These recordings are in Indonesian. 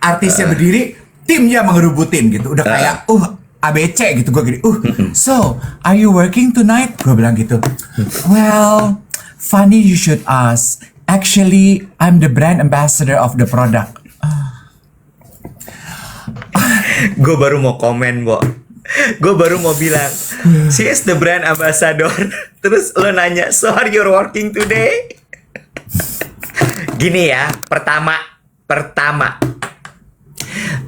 artisnya berdiri, timnya mengerubutin gitu. Udah kayak ABC gitu. Gue gini, so are you working tonight? Gue bilang gitu. Well, funny you should ask. Actually, I'm the brand ambassador of the product. Gue baru mau komen, Bo. Gue baru mau bilang, she is the brand ambassador. Terus lo nanya, so are you working today? Gini ya, pertama,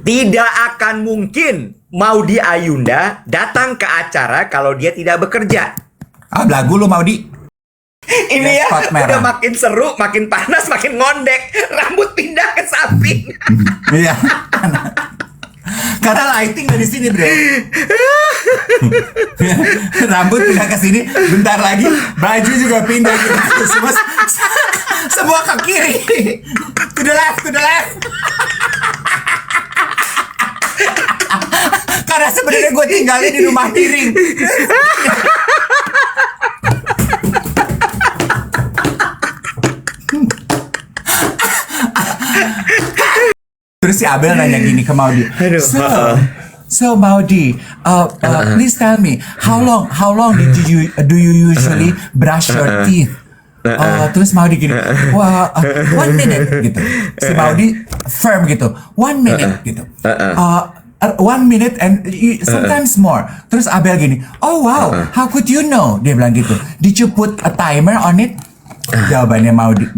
tidak akan mungkin Maudy Ayunda datang ke acara kalau dia tidak bekerja. Belagu lu Maudy. Ini ya, udah makin seru, makin panas, makin ngondek. Rambut pindah ke samping. Iya. Karena lighting dari sini, bro. Rambut pindah ke sini, bentar lagi baju juga pindah gitu. Semua ke kiri. To the left. Karena sebenarnya gue tinggalin di rumah miring. Terus si Abel nanya gini ke Maudy. So Maudy, please tell me how long do you usually brush your teeth? Terus Maudy gini, wah, 1 minute gitu. Si Maudy firm gitu, 1 minute gitu. 1 minute and sometimes more. Terus Abel gini, oh wow, how could you know? Dia bilang gitu. Did you put a timer on it? Jawabannya Maudy,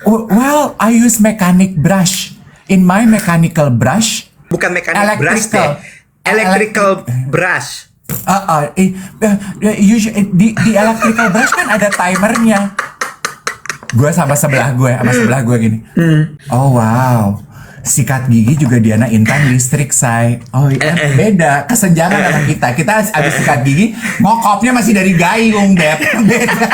well, I use mechanic brush. In my mechanical brush, bukan mechanic brush deh, electrical brush. Di electrical brush kan ada timernya. Gue sama sebelah gue gini. Oh wow, sikat gigi juga Diana Intan listrik, say. Oh iya, beda kesenjangan sama kita. Kita abis sikat gigi, ngokopnya masih dari gayung, Beb. Beda.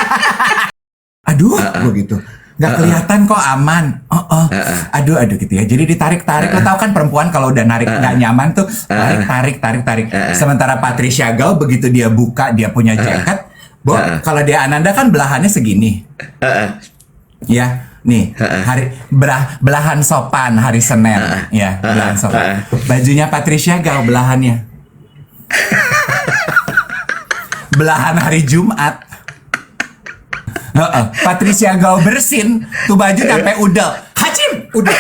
Aduh, gue gitu. Gak kelihatan kok aman. Aduh gitu ya. Jadi ditarik-tarik. Lo tau kan perempuan kalau udah narik gak nyaman tuh tarik. Sementara Patricia Gao begitu dia buka dia punya jaket. Kalau dia Ananda kan belahannya segini. Ya, nih belahan sopan hari Senin. Ya, belahan sopan. Bajunya Patricia Gao belahannya. Belahan hari Jumat. Patricia Gao bersin tuh baju sampai udel. Hacim, udah.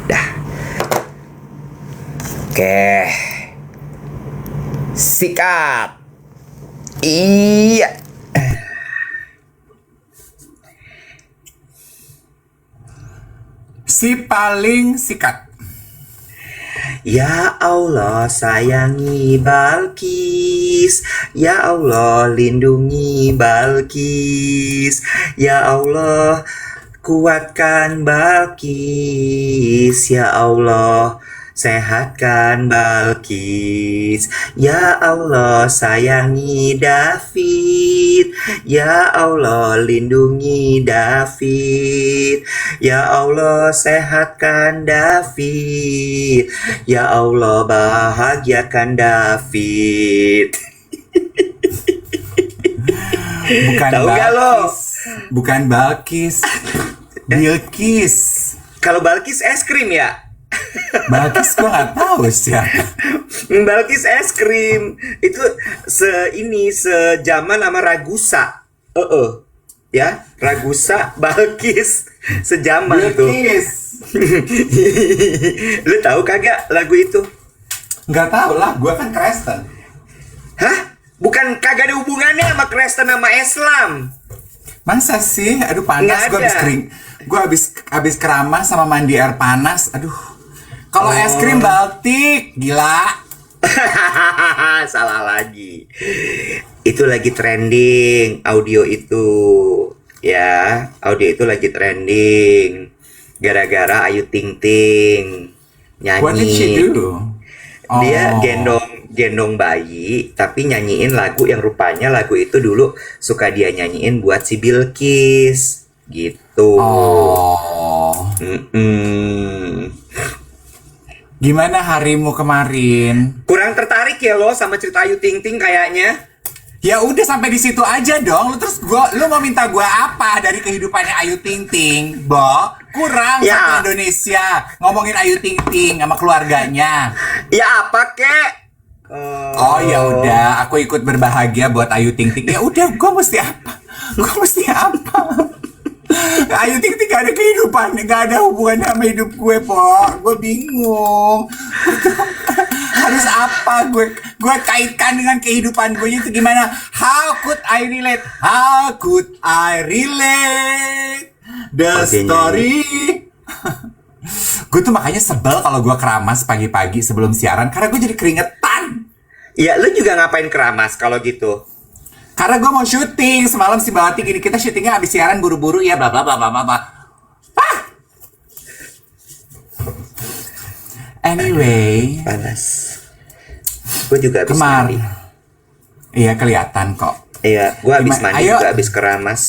Dah. Oke. Sikat. Iya. Si paling sikat. Ya Allah sayangi Balkis, ya Allah lindungi Balkis, ya Allah kuatkan Balkis, ya Allah sehatkan Balkis, ya Allah sayangi David, ya Allah lindungi David, ya Allah sehatkan David, ya Allah bahagiakan David. Bukan tahu gak lo? Bukan Balkis, Bilkis. Kalau Balkis es krim ya? Balkis gue gak tahu siapa. Balkis es krim itu sejaman sama Ragusa. Ya, Ragusa, Balkis sejaman Bilkis. tuh. Lu tahu kagak lagu itu? Nggak tahu lah, gue kan Kristen. Hah? Bukan kagak ada hubungannya sama Kristen sama Islam. Masa sih? Aduh panas, gue habis kering. Gue habis keramas sama mandi air panas. Aduh. Kalau es krim Baltik, gila. Salah lagi. Itu lagi trending audio itu. Ya, audio itu lagi trending. Gara-gara Ayu Ting Ting nyanyi. What did she do? Dia gendong bayi, tapi nyanyiin lagu yang rupanya lagu itu dulu suka dia nyanyiin buat si Bilkis. gitu. Oh. Gimana harimu kemarin? Kurang tertarik ya lo sama cerita Ayu Ting Ting kayaknya. Ya udah sampai di situ aja dong. Lu mau minta gua apa dari kehidupannya Ayu Ting Ting, Bo? Kurang Ya. satu Indonesia ngomongin Ayu Ting Ting sama keluarganya. Ya apa kek? Oh ya udah, aku ikut berbahagia buat Ayu Ting Ting. Ya udah, gua mesti apa? Ayu Ting Ting gak ada kehidupan, gak ada hubungannya sama hidup gue, Po. Gue bingung. Harus apa gue kaitkan dengan kehidupan gue itu gimana? How could I relate? The story. Gue tuh makanya sebel kalau gue keramas pagi-pagi sebelum siaran karena gue jadi keringetan. Ya lu juga ngapain keramas kalau gitu? Karena gue mau syuting semalam si Bawati gini, kita syutingnya abis siaran buru-buru ya bla bla bla bla bla bla. Anyway, Panas. Gue juga habis kemarin. mandi. Iya kelihatan kok. Iya, gue habis mandi Ayo. juga habis keramas.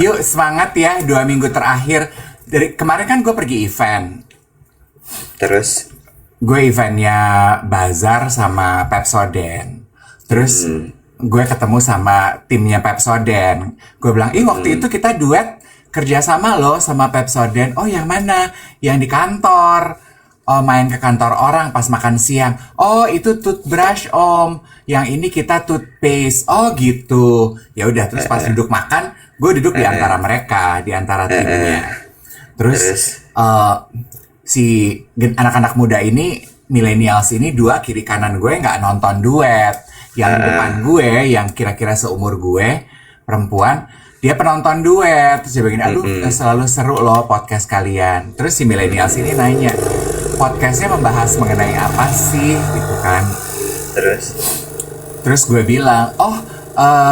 Yuk semangat ya 2 minggu terakhir. Dari kemarin kan gue pergi event. Terus? Gue eventnya Bazar sama Pepsodent. Terus gue ketemu sama timnya Pepsodent. Gue bilang, waktu itu kita duet kerjasama loh sama Pepsodent. Oh yang mana? Yang di kantor. Oh main ke kantor orang pas makan siang. Oh itu toothbrush om. Yang ini kita toothpaste. Oh gitu. Ya udah terus pas duduk makan, gue duduk di antara mereka, di antara timnya. Terus si anak-anak muda ini, millennials ini dua kiri kanan gue nggak nonton duet. Yang depan gue, yang kira-kira seumur gue, perempuan, dia penonton duet. Terus dia begini, aduh selalu seru loh podcast kalian. Terus si millennials ini nanya, podcastnya membahas mengenai apa sih gitu kan. Terus gue bilang,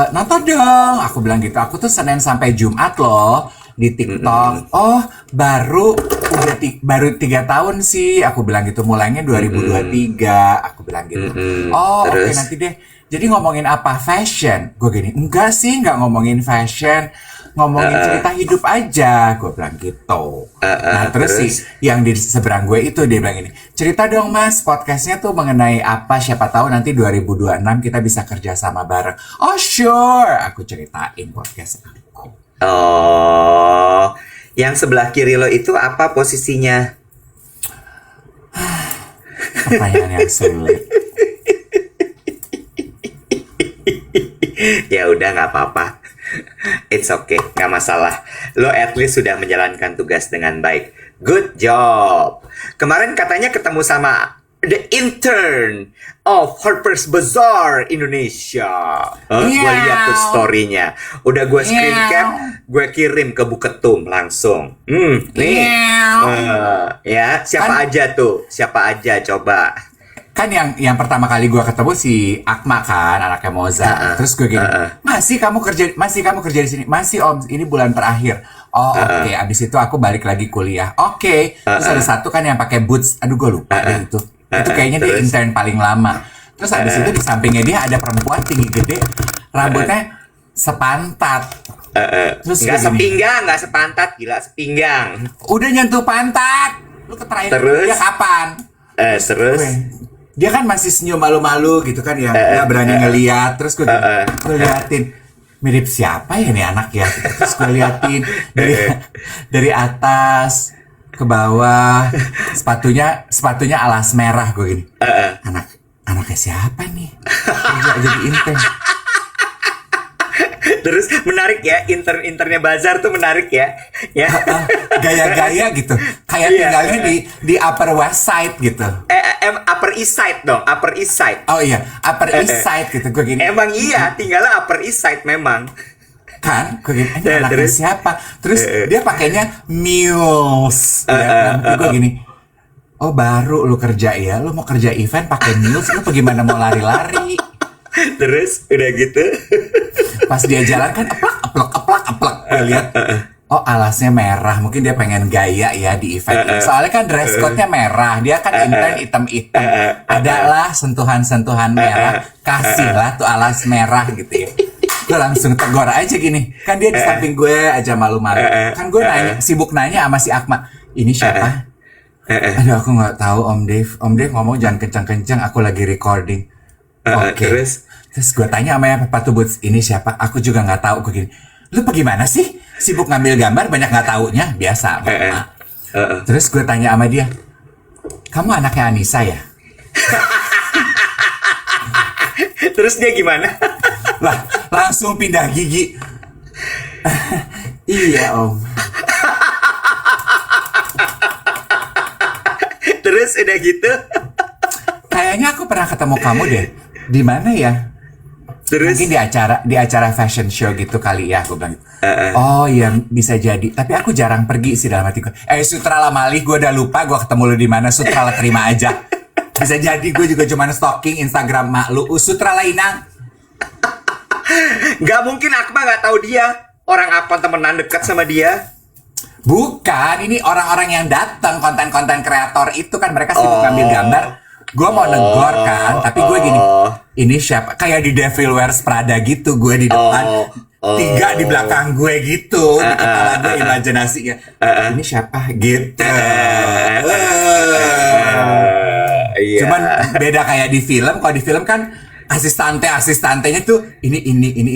nonton dong. Aku bilang gitu, aku tuh Senin sampai Jumat loh di TikTok. Oh baru 3 tahun sih. Aku bilang gitu, mulainya 2023. Aku bilang gitu. Oh oke, nanti deh. Jadi ngomongin apa? Fashion. Gue gini, enggak sih, enggak ngomongin fashion, ngomongin cerita hidup aja. Gue bilang gitu. Nah terus sih yang di seberang gue itu dia bilang ini, cerita dong mas, podcastnya tuh mengenai apa? Siapa tahu nanti 2026 kita bisa kerja sama bareng. Oh sure, aku ceritain podcast aku. Oh, yang sebelah kiri lo itu apa posisinya? Pertanyaan yang sulit. Ya udah nggak apa-apa. It's okay, nggak masalah. Lo at least sudah menjalankan tugas dengan baik. Good job. Kemarin katanya ketemu sama the intern of Harper's Bazaar Indonesia. Gue lihat tuh story-nya. Udah gue screen cap, gue kirim ke Buketum langsung. Nih. Ya, siapa aja tuh? Siapa aja coba? Kan yang pertama kali gue ketemu si Akma kan, anaknya Moza. Terus gue gini, masih kamu kerja di sini? Masih om, ini bulan terakhir. Oh oke. Abis itu aku balik lagi kuliah. Oke. Terus ada satu kan yang pakai boots. Aduh gue lupa deh itu. Itu kayaknya dia intern paling lama. Terus abis itu di sampingnya dia ada perempuan tinggi gede, rambutnya sepantat. Terus Nggak sepinggang, nggak sepantat, gila sepinggang. udah nyentuh pantat. Lu terakhir Terus? dia kapan? Terus? Dia kan masih senyum malu-malu gitu kan ya, nggak berani ngeliat. Terus gue liatin, mirip siapa ya nih anak ya? Terus gue liatin dari atas ke bawah, sepatunya alas merah. Gue gini, anaknya siapa nih? Kerja jadi intern. Terus menarik ya, internnya Bazar tuh menarik ya. Ya. Gaya-gaya gitu, kayak tinggalnya di Upper West Side gitu. Upper East Side dong, Upper East Side. Oh iya, Upper East Side gitu. Gue gini. Emang iya, tinggalnya Upper East Side memang. Kan, gue gini, ini anaknya siapa? Terus dia pakainya Mules. Gue gini, oh baru lu kerja ya? Lu mau kerja event pakai Mules? Lu bagaimana mau lari-lari? Terus udah gitu. Pas dia jalan kan eplak. Gue lihat, oh alasnya merah. Mungkin dia pengen gaya ya di event ini. Soalnya kan dress code-nya merah. Dia kan intern hitam-hitam. Adalah sentuhan-sentuhan merah. Kasihlah tuh alas merah gitu ya. Gue langsung tegur aja gini. Kan dia di samping gue aja malu-malu. Kan gue sibuk nanya sama si Akma. Ini siapa? Aduh, aku nggak tahu Om Dave. Om Dave ngomong jangan kencang-kencang. Aku lagi recording. Oke. Terus gue tanya sama yang Papa Boots, ini siapa? Aku juga nggak tahu. Gue gini, lu gimana sih? Sibuk ngambil gambar banyak nggak taunya. Biasa. Terus gue tanya sama dia, kamu anaknya Anissa ya? Terus dia gimana? Lah, langsung pindah gigi. Iya Om. Terus udah gitu. Kayaknya aku pernah ketemu kamu deh. Di mana ya? Terus mungkin di acara fashion show gitu kali ya, aku bilang. Oh iya bisa jadi. Tapi aku jarang pergi sih dalam hatiku. Sutra lah malih, gue udah lupa gue ketemu lu di mana. Sutra lah terima aja. Bisa jadi gue juga cuma stalking Instagram mak lu. Sutra lah Inang. Gak mungkin Akma gak tahu dia. Orang apa temenan dekat sama dia? Bukan, ini orang-orang yang datang konten-konten kreator itu kan mereka sibuk ngambil gambar. Gue mau negor kan, tapi gue gini, ini siapa? Kayak di Devil Wears Prada gitu, gue di depan, tiga di belakang gue gitu, di kepala gue imajinasinya. Ini siapa? Gitu. Cuman beda kayak di film. Kalau di film kan asistantenya tuh ini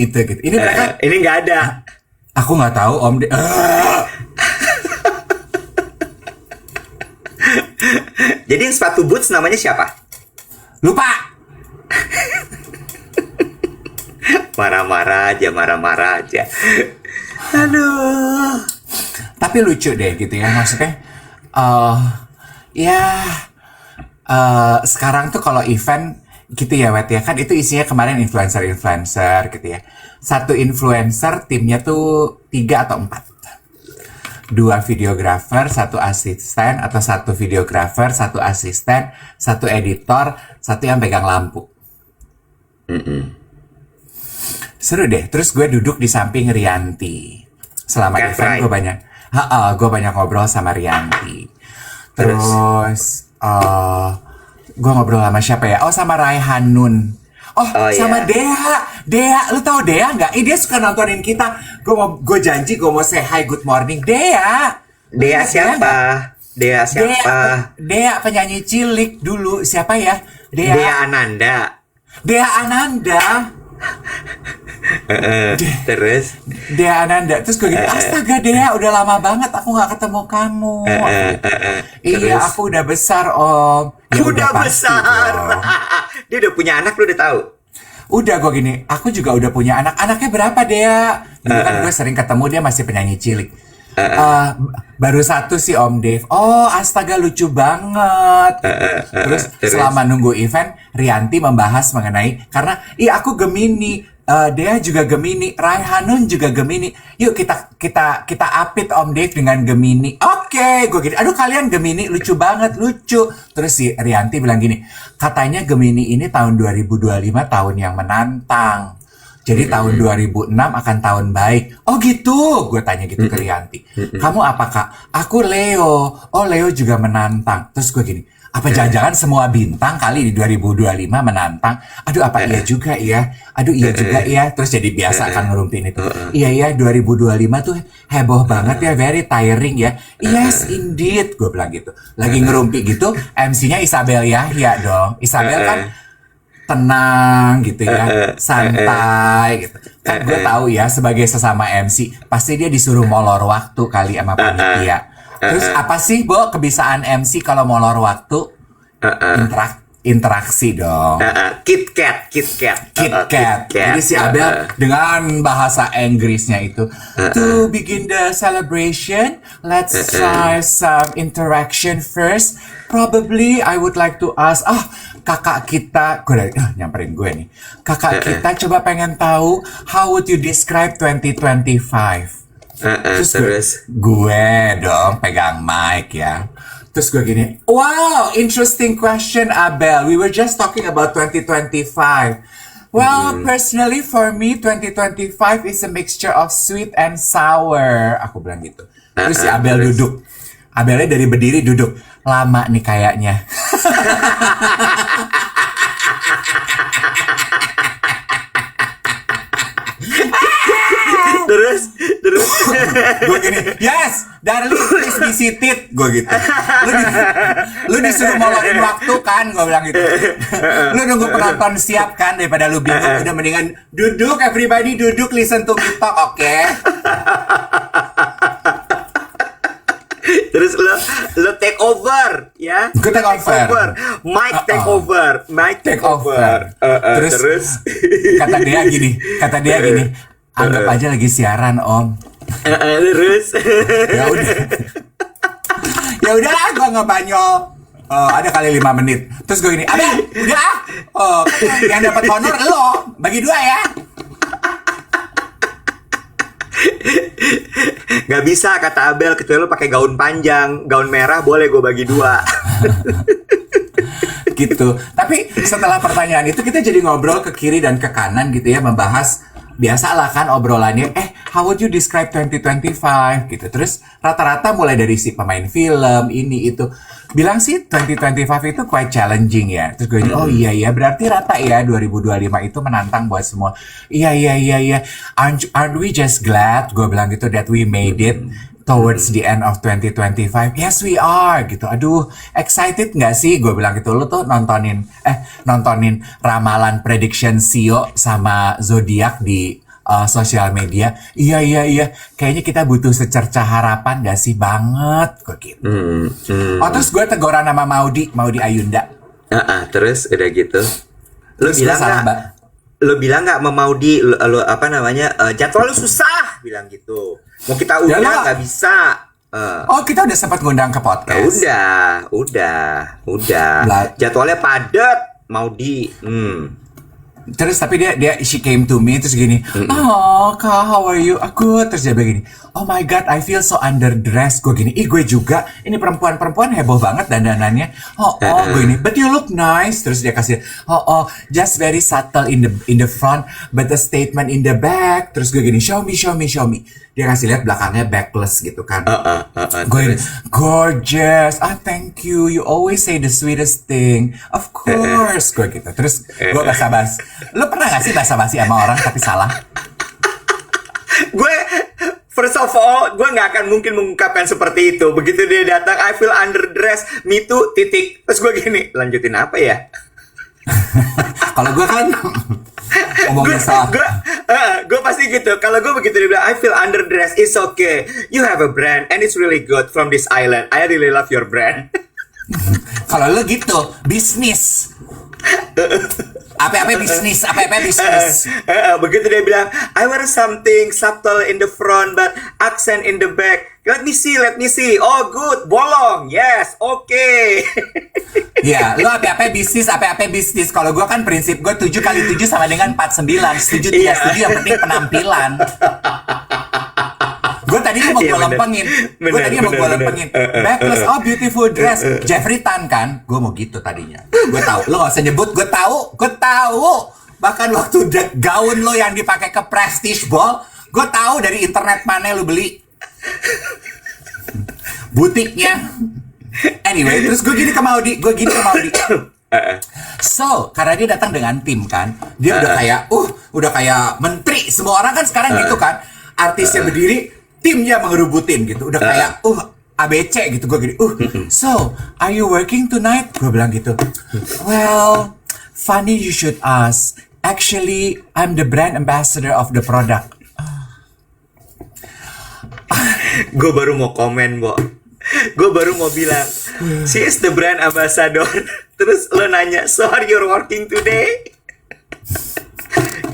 itu gitu. Ini mereka ini nggak ada. Aku nggak tahu Om. Jadi sepatu boots namanya siapa? Lupa. Marah-marah aja. Aduh. Tapi lucu deh gitu ya, maksudnya. Sekarang tuh kalau event gitu ya Wet ya, kan itu isinya kemarin influencer gitu ya. Satu influencer timnya tuh 3 atau 4. 2 videografer, 1 asisten, atau 1 videografer, 1 asisten, 1 editor, 1 yang pegang lampu. Seru deh. Terus gue duduk di samping Rianti. Selama event gue banyak ngobrol sama Rianti. Terus gue ngobrol sama siapa ya? Oh, sama Raihanun. Sama Dea, lu tahu Dea nggak? Dia suka nontonin kita. Gue janji gue mau say hi, good morning, Dea. Dea siapa? Dea siapa? Dea penyanyi cilik dulu. Siapa ya? Dea Ananda. Terus Dea Ananda. Terus gue gini, astaga Dea, udah lama banget aku nggak ketemu kamu. Iya, aku udah besar Om. Ya, udah besar. Dia udah punya anak, lu udah tahu? Udah, gue gini, aku juga udah punya anak. Anaknya berapa Dea? Dulu kan gue sering ketemu dia masih penyanyi cilik. Baru 1 sih Om Dave. Oh astaga lucu banget. Terus selama nunggu event, Rianti membahas mengenai, karena aku Gemini, Dea juga Gemini, Raihanun juga Gemini. Yuk kita apit Om Dave dengan Gemini. Oke, gue gini, aduh kalian Gemini lucu banget, lucu. Terus si Rianti bilang gini, katanya Gemini ini tahun 2025 tahun yang menantang. Jadi tahun 2006 akan tahun baik. Oh gitu, gue tanya gitu ke Rianti. Kamu apa Kak? Aku Leo. Oh Leo juga menantang. Terus gue gini, apa jangan-jangan semua bintang kali di 2025 menantang? Aduh apa iya juga ya? Aduh iya juga ya. Terus jadi biasa kan ngerumpin itu. Iya 2025 tuh heboh banget ya, very tiring ya. Yes indeed, gue bilang gitu. Lagi ngerumpi gitu, MC-nya Isabel Yahya dong. Isabel kan tenang gitu ya, santai gitu. Kan gue tahu ya sebagai sesama MC, pasti dia disuruh molor waktu kali sama panitia. Terus apa sih Bo kebiasaan MC kalau molor waktu? Interaksi dong. Kit Kat. Jadi si Abel dengan bahasa Inggrisnya itu, to begin the celebration, let's try some interaction first. Probably I would like to ask, kakak kita, gue nyamperin gue nih. Kakak kita coba pengen tahu, how would you describe 2025? Terus gue dong pegang mic ya. Terus gue gini, wow, interesting question Abel. We were just talking about 2025. Well, personally for me, 2025 is a mixture of sweet and sour. Aku bilang gitu. Terus si Abel duduk. Abelnya dari berdiri duduk. Lama nih kayaknya. Terus Gue gini, yes, darling, please be seated. Gue gitu. Lu disuruh molokin waktu kan, gue bilang gitu. Lu nunggu penonton siap kan, daripada lu bingung. Udah mendingan duduk, everybody duduk, listen to me talk, oke? Terus lo take over ya. Gue take over. Mike take over. Terus kata dia gini, anggap aja lagi siaran om. Terus ya udahlah, gue ngebanyol. Ada kali 5 menit. Terus gue gini, udah yang dapat honor lo, bagi 2 ya. Gak bisa kata Abel, kecuali lo pakai gaun panjang, gaun merah boleh gue bagi 2. Gitu. Tapi setelah pertanyaan itu kita jadi ngobrol ke kiri dan ke kanan gitu ya, membahas biasalah kan obrolannya, how would you describe 2025 gitu. Terus rata-rata mulai dari si pemain film ini itu bilang sih 2025 itu quite challenging ya. Terus gue oh iya berarti rata ya 2025 itu menantang buat semua. Iya. Aren't we just glad, gue bilang gitu, that we made it towards the end of 2025. Yes we are gitu. Aduh, excited nggak sih? Gue bilang gitu. Lu tuh nontonin ramalan prediction Sio sama Zodiac di sosial media. Iya. Kayaknya kita butuh secerca harapan nggak sih? Banget. Gue gitu. Terus gue teguran sama Maudi Ayunda. Terus udah gitu. Lu Terus bilang nggak? Lo bilang nggak sama Maudi, lo apa namanya, jadwal lu susah, bilang gitu. Mau kita undang nggak bisa. Kita udah sempat ngundang ke podcast. Udah. Jadwalnya padat, Maudi. Terus tapi she came to me terus gini, Kak, how are you? Aku terus dia begini, oh my god, I feel so underdressed. Gue gini, gue juga. Ini perempuan heboh banget dandanannya. Gue ini, but you look nice. Terus dia kasih, just very subtle in the front, but the statement in the back. Terus gue gini, show me. Dia kasih lihat belakangnya backless gitu kan. Gue ini, gorgeous. Thank you. You always say the sweetest thing. Of course. Gue gitu. Terus gue basa-basi. Lo pernah gak sih basa-basi sama orang tapi salah? Gue first of all, gue nggak akan mungkin mengungkapkan seperti itu. Begitu dia datang, I feel underdressed, me too, titik. Terus gue gini, lanjutin apa ya? Kalau gue kan ngomongnya salah. Gue pasti gitu. Kalau gue begitu dia bilang, I feel underdressed, it's okay. You have a brand and it's really good from this island. I really love your brand. Kalau lo gitu, bisnis. Apa bisnis. Begitu dia bilang, I wear something subtle in the front but accent in the back. Let me see. Oh good, bolong. Yes, okay. Ya, lo apa bisnis. Kalau gue kan prinsip gue 7 kali 7 sama dengan 49. Setuju tidak setuju, yang penting penampilan. Gue tadi mau gue lempengin. Backless, beautiful dress. Jeffrey Tan kan? Gue mau gitu tadinya. Gue tahu. Lo gak usah nyebut. Gue tahu. Bahkan waktu gaun lo yang dipakai ke Prestige Ball, gue tahu dari internet mana lo beli. Butiknya. Anyway, terus gue gini ke Maudi. So, karena dia datang dengan tim kan, dia udah kayak menteri. Semua orang kan sekarang gitu kan. Artisnya berdiri, timnya mengerubutin gitu. Udah kayak ABC gitu. Gue gini, so, are you working tonight? Gue bilang gitu. Well, funny you should ask. Actually, I'm the brand ambassador of the product. Gue baru mau komen, Bo. Gue baru mau bilang, she is the brand ambassador. Terus lo nanya, so are you working today?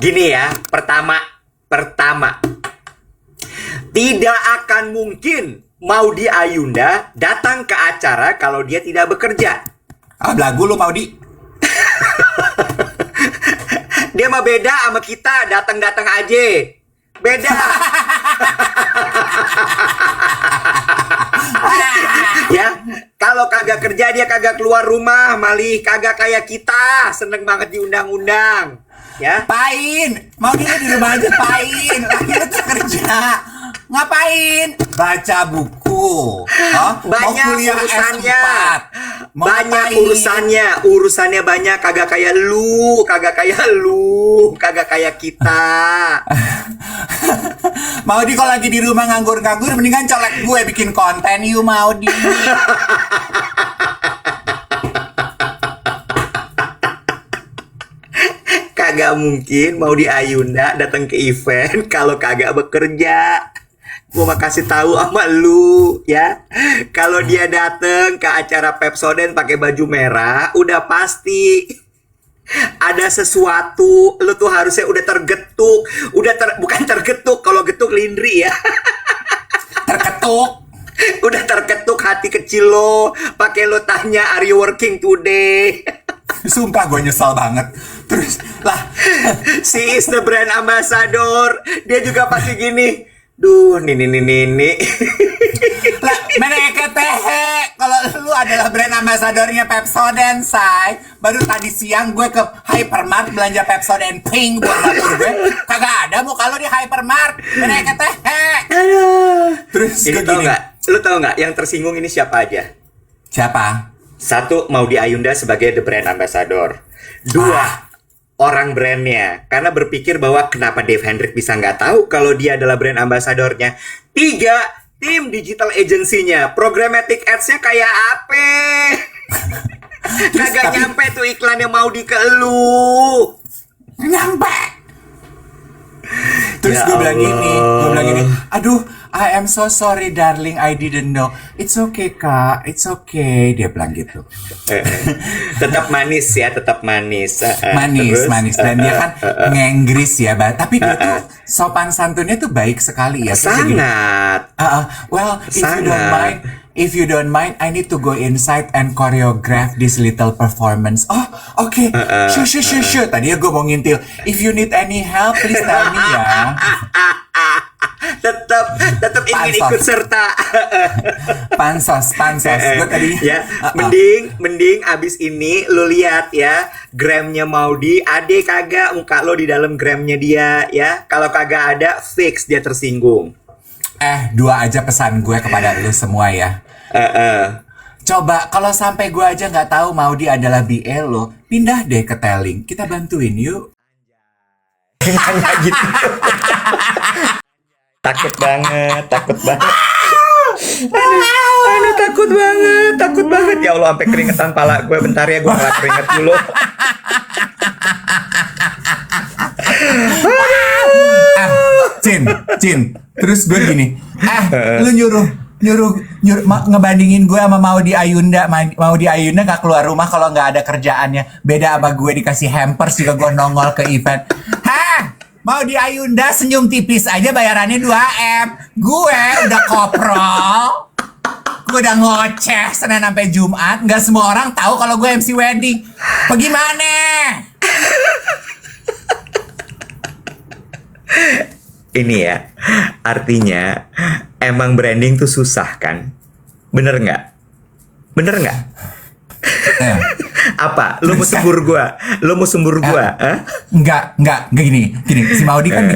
Gini ya, pertama, tidak akan mungkin Maudi Ayunda datang ke acara kalau dia tidak bekerja. Belagu lo Maudi. Dia mah beda sama kita, datang-datang aja. Beda. Ya, kalau kagak kerja dia kagak keluar rumah, malih kagak kayak kita, seneng banget diundang-undang. Ya. Pain, mau dia di rumah aja pain. Akhirnya tuh kerja. Ngapain? Baca buku. Banyak mau kuliah urusannya. S4. Mau banyak ngapain? urusannya banyak, kagak kayak lu, kagak kayak kita. Maudi kalau lagi di rumah nganggur-nganggur, mendingan colek gue bikin konten yuk Maudi. Kagak mungkin mau di Ayunda datang ke event kalau kagak bekerja. Gua mau kasih tahu sama lu ya. Kalau dia datang ke acara Pepsodent pakai baju merah, udah pasti ada sesuatu. Lu tuh harusnya udah tergetuk, bukan tergetuk, kalau getuk lindri ya. Terketuk. Udah terketuk hati kecil lo, pakai lo tanya are you working today? Sumpah gue nyesel banget. Terus lah, She is the brand ambassador. Dia juga pasti gini. Duh, ini. lah mereka teh kalau lu adalah brand ambassadornya Pepsodent, say. Baru tadi siang gue ke Hypermart belanja Pepsodent Pink buat dapur gue. Kagak ada muka lu di Hypermart. Mereka teh. Aduh. Terus Ini gue tau gini. nggak? Lu tau nggak? Yang tersinggung ini siapa aja? Siapa? Satu, Maudy Ayunda sebagai the brand ambassador. Dua, orang brandnya. Karena berpikir bahwa kenapa Dave Hendrik bisa nggak tahu kalau dia adalah brand ambassadornya. Tiga, tim digital agency-nya. Programmatic ads-nya kayak apa? Kagak nyampe tuh iklannya Maudy ke lu. Nyampe. Terus Ya gue bilang Allah. gini, aduh, I am so sorry darling, I didn't know. It's okay kak, it's okay. Dia bilang gitu. Tetap manis ya, tetap manis. Manis. Dan dia kan ngenggris ya, tapi dia tuh sopan santunnya tuh baik sekali ya. Terus dia gini, Sangat. well, Sangat. if you don't mind, I need to go inside and choreograph this little performance. Oh, okay. Sure. Tadinya gue mau ngintil. If you need any help, please tell me ya. tetap ingin Pansos. ikut serta. Pansos. Gue tadinya. Ya, mending abis ini lu lihat ya gramnya Maudy, ade kagak muka lo di dalam gramnya dia ya. Kalau kagak ada, fix dia tersinggung. Dua aja pesan gue kepada lu semua ya. Coba kalau sampai gue aja nggak tahu Maudy adalah BL lo, pindah deh ke Telling. Kita bantuin yuk. Nanya gitu. Takut banget. Aduh, takut banget. Ya Allah, sampai keringetan pala gue. Bentar ya, gue ngelap keringet dulu. Cin. Terus gue gini, lu nyuruh ngebandingin gue sama Maudy Ayunda. Maudy Ayunda gak keluar rumah kalau nggak ada kerjaannya. Beda sama gue dikasih hampers juga gue nongol ke event. Maudy Ayunda senyum tipis aja bayarannya 2M. Gue udah koprol. Gue udah ngoceh Senin sampai Jumat. Nggak semua orang tahu kalau gue MC wedding. Bagaimana? Ini ya, artinya emang branding tuh susah kan? Bener nggak? Apa? Lu mau sembur gua? Enggak gini. Si Maudy kan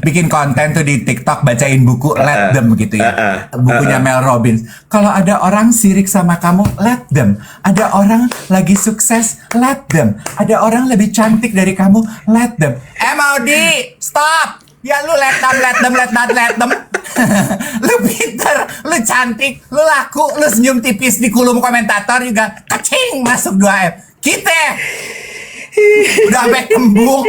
bikin konten tuh di TikTok bacain buku Let Them gitu ya. Bukunya Mel Robbins. Kalau ada orang sirik sama kamu, let them. Ada orang lagi sukses, let them. Ada orang lebih cantik dari kamu, let them. Maudy, stop. Ya lu let them. Lu pinter, lu cantik, lu laku, lu senyum tipis di kolom komentator juga kacing masuk 2M. Kita udah sampai kembung.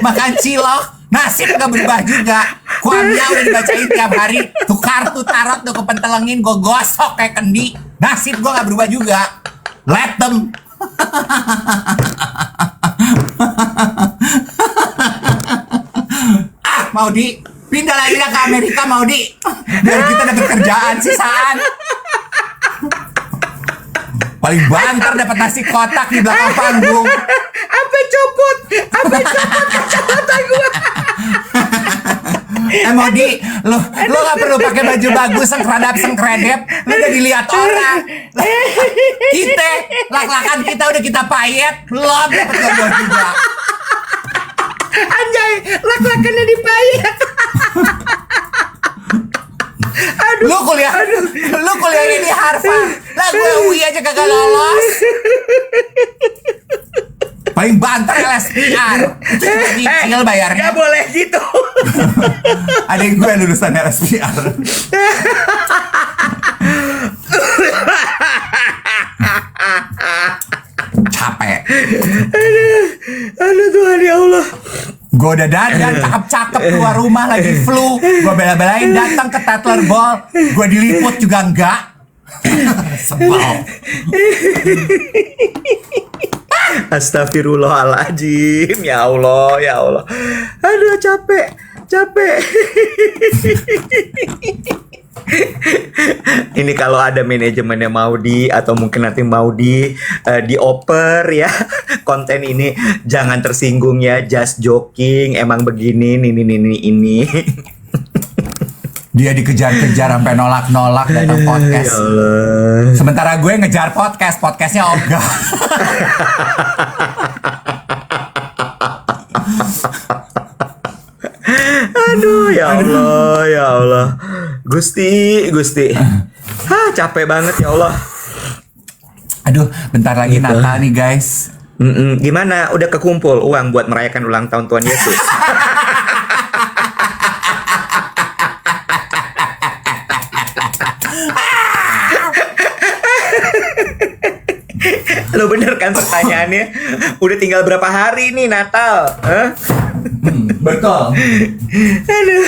Makan cilok, nasib gak berubah juga. Kuamnya udah dibacain tiap hari. Tuh kartu tarot tuh kepentelengin, gue gosok kayak kendi. Nasib gue gak berubah juga. Let them. Maudy, pindah lagi ke Amerika Maudy. Biar kita dapat kerjaan sisaan. Paling banter dapat nasi kotak di belakang panggung. Apa copot kacamata gua. Maudy, lo gak perlu pakai baju bagus sengkredap, lo udah dilihat orang. Kita, lak-lakan kita udah kita payet, lo dapat jodoh juga. Anjay, lak-lakannya dipayet. Lu kuliah ini Harvard. Lah gue UI aja kagak lolos. Paling banter LSPR. Itu juga nyicil bayarnya. Gak boleh gitu. Adik gue lulusan LSPR. Capek. Aduh Tuhan ya Allah. Gue udah dandan cakep-cakep keluar rumah lagi flu. Gue bela-belain datang ke Tatler Ball. Gue diliput juga enggak. Sebel. Astagfirullahaladzim. Ya Allah, ya Allah. Aduh capek. Ini kalau ada manajemennya Maudi atau mungkin nanti Maudi dioper ya konten ini, jangan tersinggung ya, just joking, emang begini ini. Dia dikejar-kejar sampai nolak-nolak datang podcast. Ya Allah. Sementara gue ngejar podcastnya ogah. Aduh ya Allah. Gusti. Hah, capek banget ya Allah. Aduh, bentar lagi Natal nih guys. Gimana? Udah kekumpul uang buat merayakan ulang tahun Tuhan Yesus? Lo bener kan pertanyaannya? Udah tinggal berapa hari nih Natal? Hah? Betul. Aduh.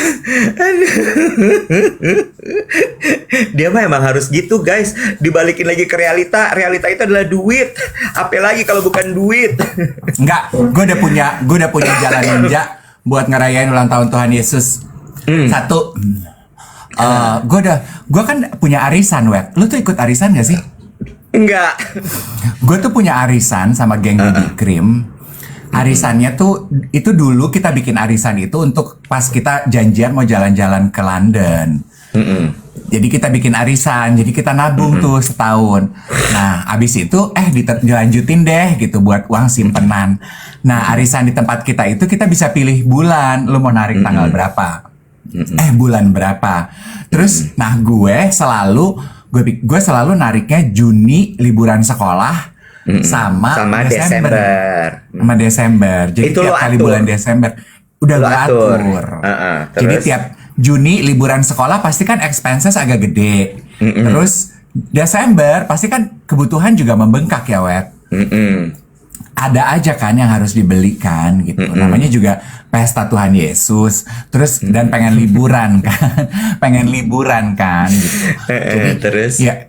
Dia mah emang harus gitu guys. Dibalikin lagi ke realita. Realita itu adalah duit. Apa lagi kalau bukan duit? Enggak, gue udah punya jalan ninja buat ngerayain ulang tahun Tuhan Yesus. Satu, gue kan punya arisan, Wet. Lu tuh ikut arisan gak sih? Enggak. Gue tuh punya arisan sama geng Baby Cream. Arisannya tuh, itu dulu kita bikin arisan itu untuk pas kita janjian mau jalan-jalan ke London. Jadi kita bikin arisan, jadi kita nabung tuh setahun. Nah, abis itu dilanjutin deh gitu buat uang simpenan. Nah, arisan di tempat kita itu kita bisa pilih bulan, lu mau narik tanggal berapa? Bulan berapa? Terus, nah gue selalu nariknya Juni liburan sekolah sama Desember. Sama Desember. Jadi itu tiap kali bulan Desember udah gue atur. Jadi tiap Juni liburan sekolah pasti kan expenses agak gede. Terus Desember pasti kan kebutuhan juga membengkak ya, Wet. Ada aja kan yang harus dibelikan gitu. Namanya juga pesta Tuhan Yesus. Terus dan pengen liburan kan gitu. Jadi terus ya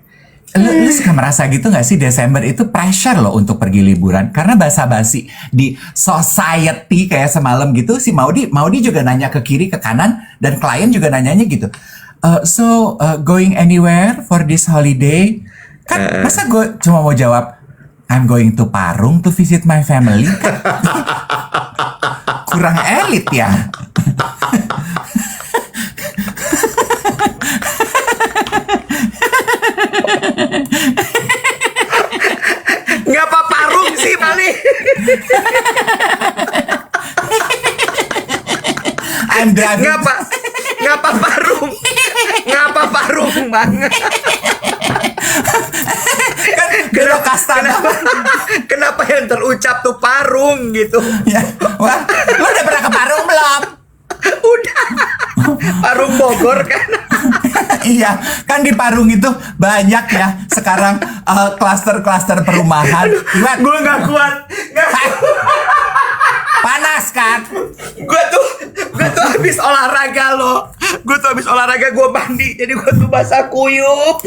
lu suka merasa gitu gak sih Desember itu pressure loh untuk pergi liburan karena basa-basi di society kayak semalam gitu si Maudi juga nanya ke kiri ke kanan dan klien juga nanyanya gitu. Going anywhere for this holiday? Kan masa gue cuma mau jawab I'm going to Parung to visit my family. Kurang elit ya. ngapa Parung sih Mali? I'm driving. Ngapa Parung? Ngapa Parung banget? Kenapa yang terucap tuh Parung gitu? Ya, wah, lu udah pernah ke Parung belum? Udah. Parung Bogor kan? Iya, kan di Parung itu banyak ya sekarang klaster-klaster perumahan. Gue nggak kuat. Panas kan? Gue tuh habis olahraga loh. Gue mandi, jadi gue tuh basah kuyup.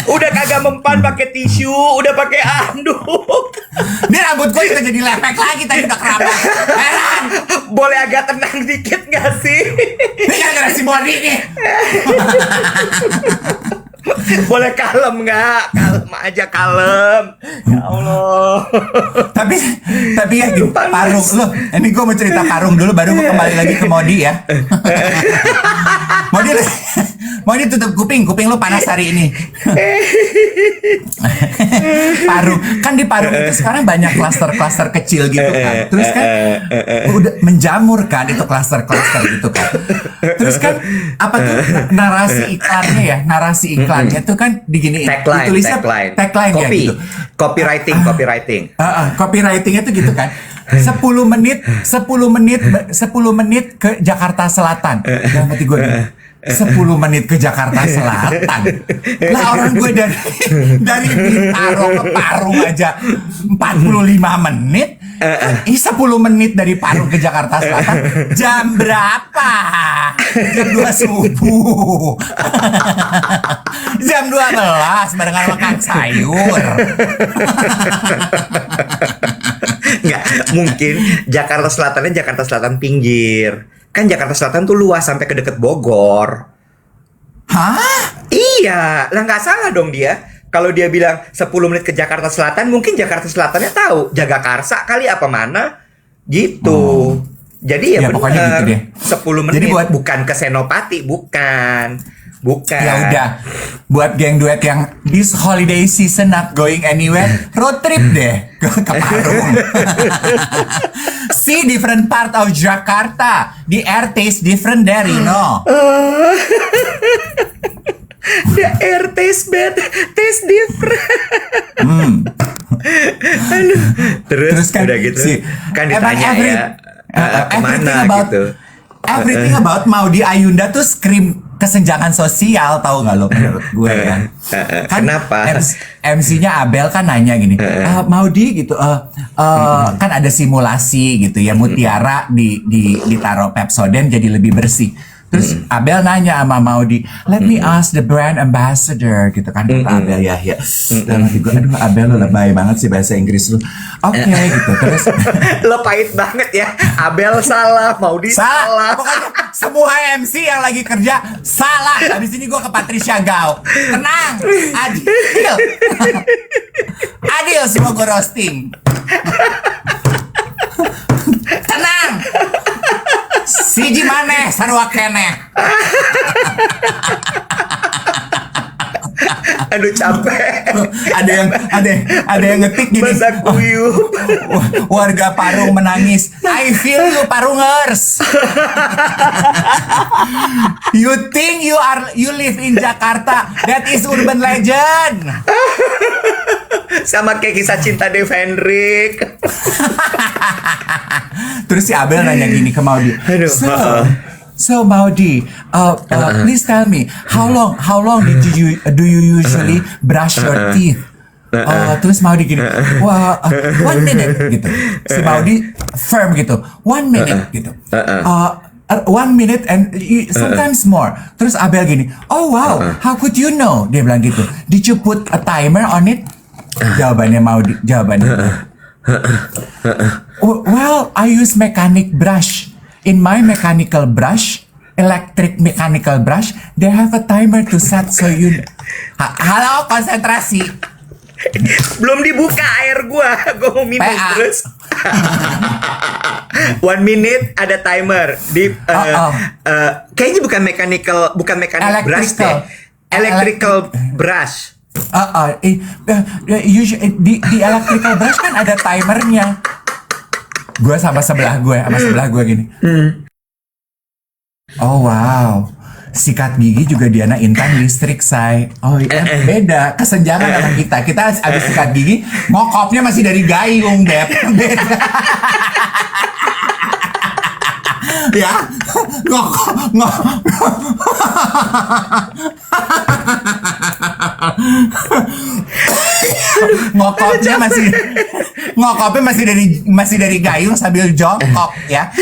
Udah kagak mempan pakai tisu, udah pakai anduk. Ini rambut gue juga jadi lepek lagi tadi udah kerabat. Heran. Boleh agak tenang dikit gak sih? Ini gara-gara si Bodi nih. Boleh kalem nggak? Kalem aja kalem. Ya Allah. Tapi ya gini, Parung lo. Ini gue mau cerita Parung dulu baru gue kembali lagi ke Modi ya. Mau ini tutup kuping lu panas hari ini. Paru, kan di paru itu sekarang banyak klaster-klaster kecil gitu kan. Terus kan udah menjamur kan itu klaster-klaster gitu kan. Terus kan apa tuh narasi iklannya tuh kan diginiin. Tagline ya gitu. Copywriting. Copywritingnya tuh gitu kan. 10 menit ke Jakarta Selatan. Dalam hati gue 10 menit ke Jakarta Selatan. Lah orang gue dari Bintaro ke Parung aja 45 menit. 10 menit dari Parung ke Jakarta Selatan jam berapa? Jam 2 subuh. Jam 12 barengan sama Kang Sayur. Nggak, mungkin Jakarta Selatannya Jakarta Selatan pinggir. Kan Jakarta Selatan tuh luas sampai ke deket Bogor. Hah? Iya, lah nggak salah dong dia. Kalau dia bilang 10 menit ke Jakarta Selatan, mungkin Jakarta Selatannya tahu Jagakarsa kali apa mana gitu. Jadi ya pokoknya gitu deh. 10 menit. Jadi bukan ke Senopati, bukan. Ya udah, buat geng duet yang this holiday season not going anywhere, road trip deh ke Parung. See different part of Jakarta. The air taste different there, you know. The air taste bad, taste different. Aduh. Terus kan udah gitu kan ditanya kemana gitu. Everything about Maudy Ayunda tuh scream kesenjangan sosial, tahu nggak lo menurut gue kan? Kenapa? MC-nya Abel kan nanya gini, Maudy gitu, kan ada simulasi gitu ya, mutiara ditaruh Pepsodent jadi lebih bersih. Terus Abel nanya sama Maudy, let me ask the brand ambassador gitu kan, kata Abel ya. Dalam hati gue, aduh Abel lo lebay banget sih bahasa Inggris lu. Oke, gitu. Terus lo pahit banget ya. Abel salah, Maudy salah. Pokoknya semua MC yang lagi kerja salah. Habis ini gue ke Patricia Gao. Tenang, adil semua gue roasting. Tenang. Siji maneh sarua keneh. Aduh capek. Ada yang ngetik gini. Masa kuyup. Warga Parung menangis. I feel you Parungers. You think you live in Jakarta? That is urban legend. Sama kayak kisah cinta Dave Hendrik. Terus si Abel nanya gini ke Maudy. So Maudy, please tell me how long do you usually brush your teeth? Terus Maudy gini, wah 1 minute gitu. Si Maudy firm gitu, 1 minute gitu. 1 minute and sometimes more. Terus Abel gini, oh wow, how could you know? Dia bilang gitu. Did you put a timer on it? Jawabannya well, I use mechanic brush. In my mechanical brush, electric mechanical brush, they have a timer to set so you. Halo, konsentrasi. Belum dibuka air gua mau minum terus. 1 minute ada timer di kayaknya bukan mechanical brush deh. Electrical brush. Di electrical brush kan ada timernya. Gue sama sebelah gue gini. Oh wow, sikat gigi juga Diana Intan listrik say. Oh iya, beda kesenjangan sama kita. Kita abis sikat gigi, ngokopnya masih dari gayung, Beb. Beda. Ya, ngokopnya masih dari gayung sambil jongkok ya.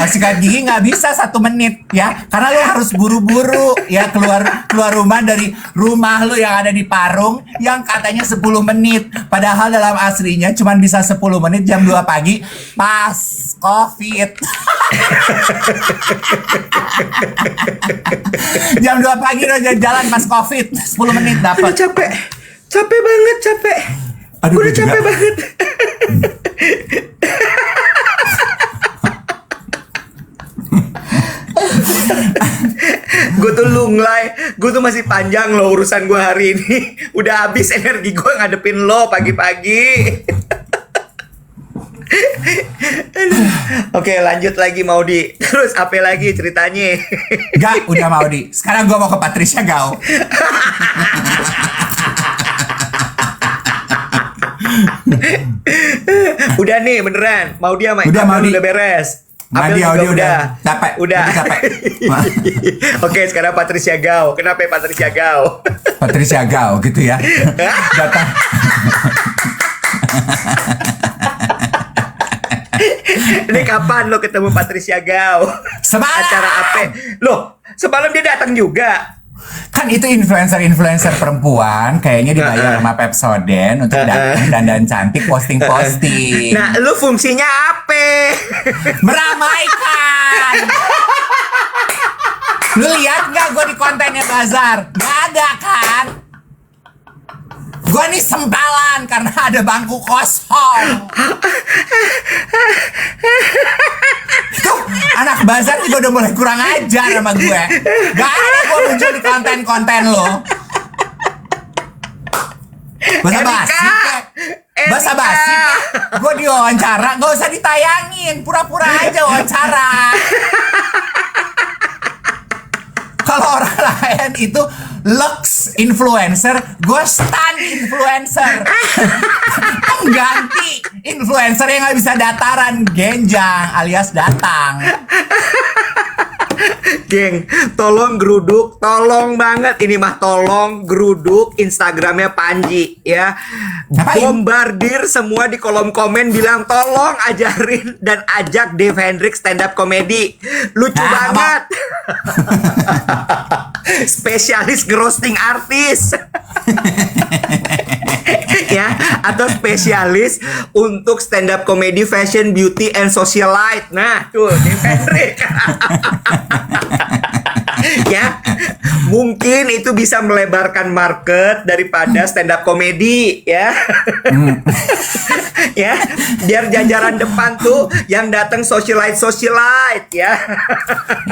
Sikat gigi nggak bisa 1 menit ya, karena lo harus buru-buru ya keluar rumah dari rumah lo yang ada di Parung yang katanya 10 menit, padahal dalam aslinya cuma bisa 10 menit jam 2 pagi pas COVID. Jam 2 pagi lo jalan pas COVID 10 menit dapat. Capek banget. Aduh, udah capek banget. Gue tuh lunglai, gue tuh masih panjang loh urusan gue hari ini. Udah habis energi gue ngadepin lo pagi-pagi. Oke, lanjut lagi Maudi. Terus apa lagi ceritanya? Gak, udah Maudi. Sekarang gue mau ke Patricia Gao. Udah nih beneran. Maudi sama Udah, Apel Maudi. udah beres. Madi Apel audio juga udah capek. Udah. capek. Oke, sekarang Patricia Gao. Kenapa Patricia Gao? Patricia Gao gitu ya. Datang. Ini kapan lo ketemu Patricia Gao? Semalam. Acara apa? Loh, semalam dia datang juga. Kan itu influencer perempuan kayaknya dibayar sama Pepsodent untuk dandan cantik posting-posting. Nah, lu fungsinya apa? Meramaikan. Lu lihat nggak gue di kontennya Bazar? Nggak ada kan? Gue nih sempalan karena ada bangku kosong. Tuh, anak Bazar juga udah mulai kurang ajar sama gue. Gak ada gue muncul di konten-konten lo. Basa-basi kek. Basa-basi kek. Gue diwawancara, gak usah ditayangin. Pura-pura aja wawancara. Kalau orang lain itu lux influencer, gue stan influencer. Mengganti influencer yang gak bisa dataran, genjang alias datang. Geng, tolong geruduk, tolong banget ini mah tolong geruduk Instagramnya Panji ya. Ngapain? Bombardir semua di kolom komen bilang tolong ajarin dan ajak Dave Hendrik stand up comedy. Lucu Nah, banget. Spesialis ngerosting artis. Ya, atau spesialis untuk stand up comedy, fashion, beauty, and socialite. Nah, tuh Dave Hendrik. Ya, mungkin itu bisa melebarkan market daripada stand up comedy ya. Ya, biar jajaran depan tuh yang datang socialite ya.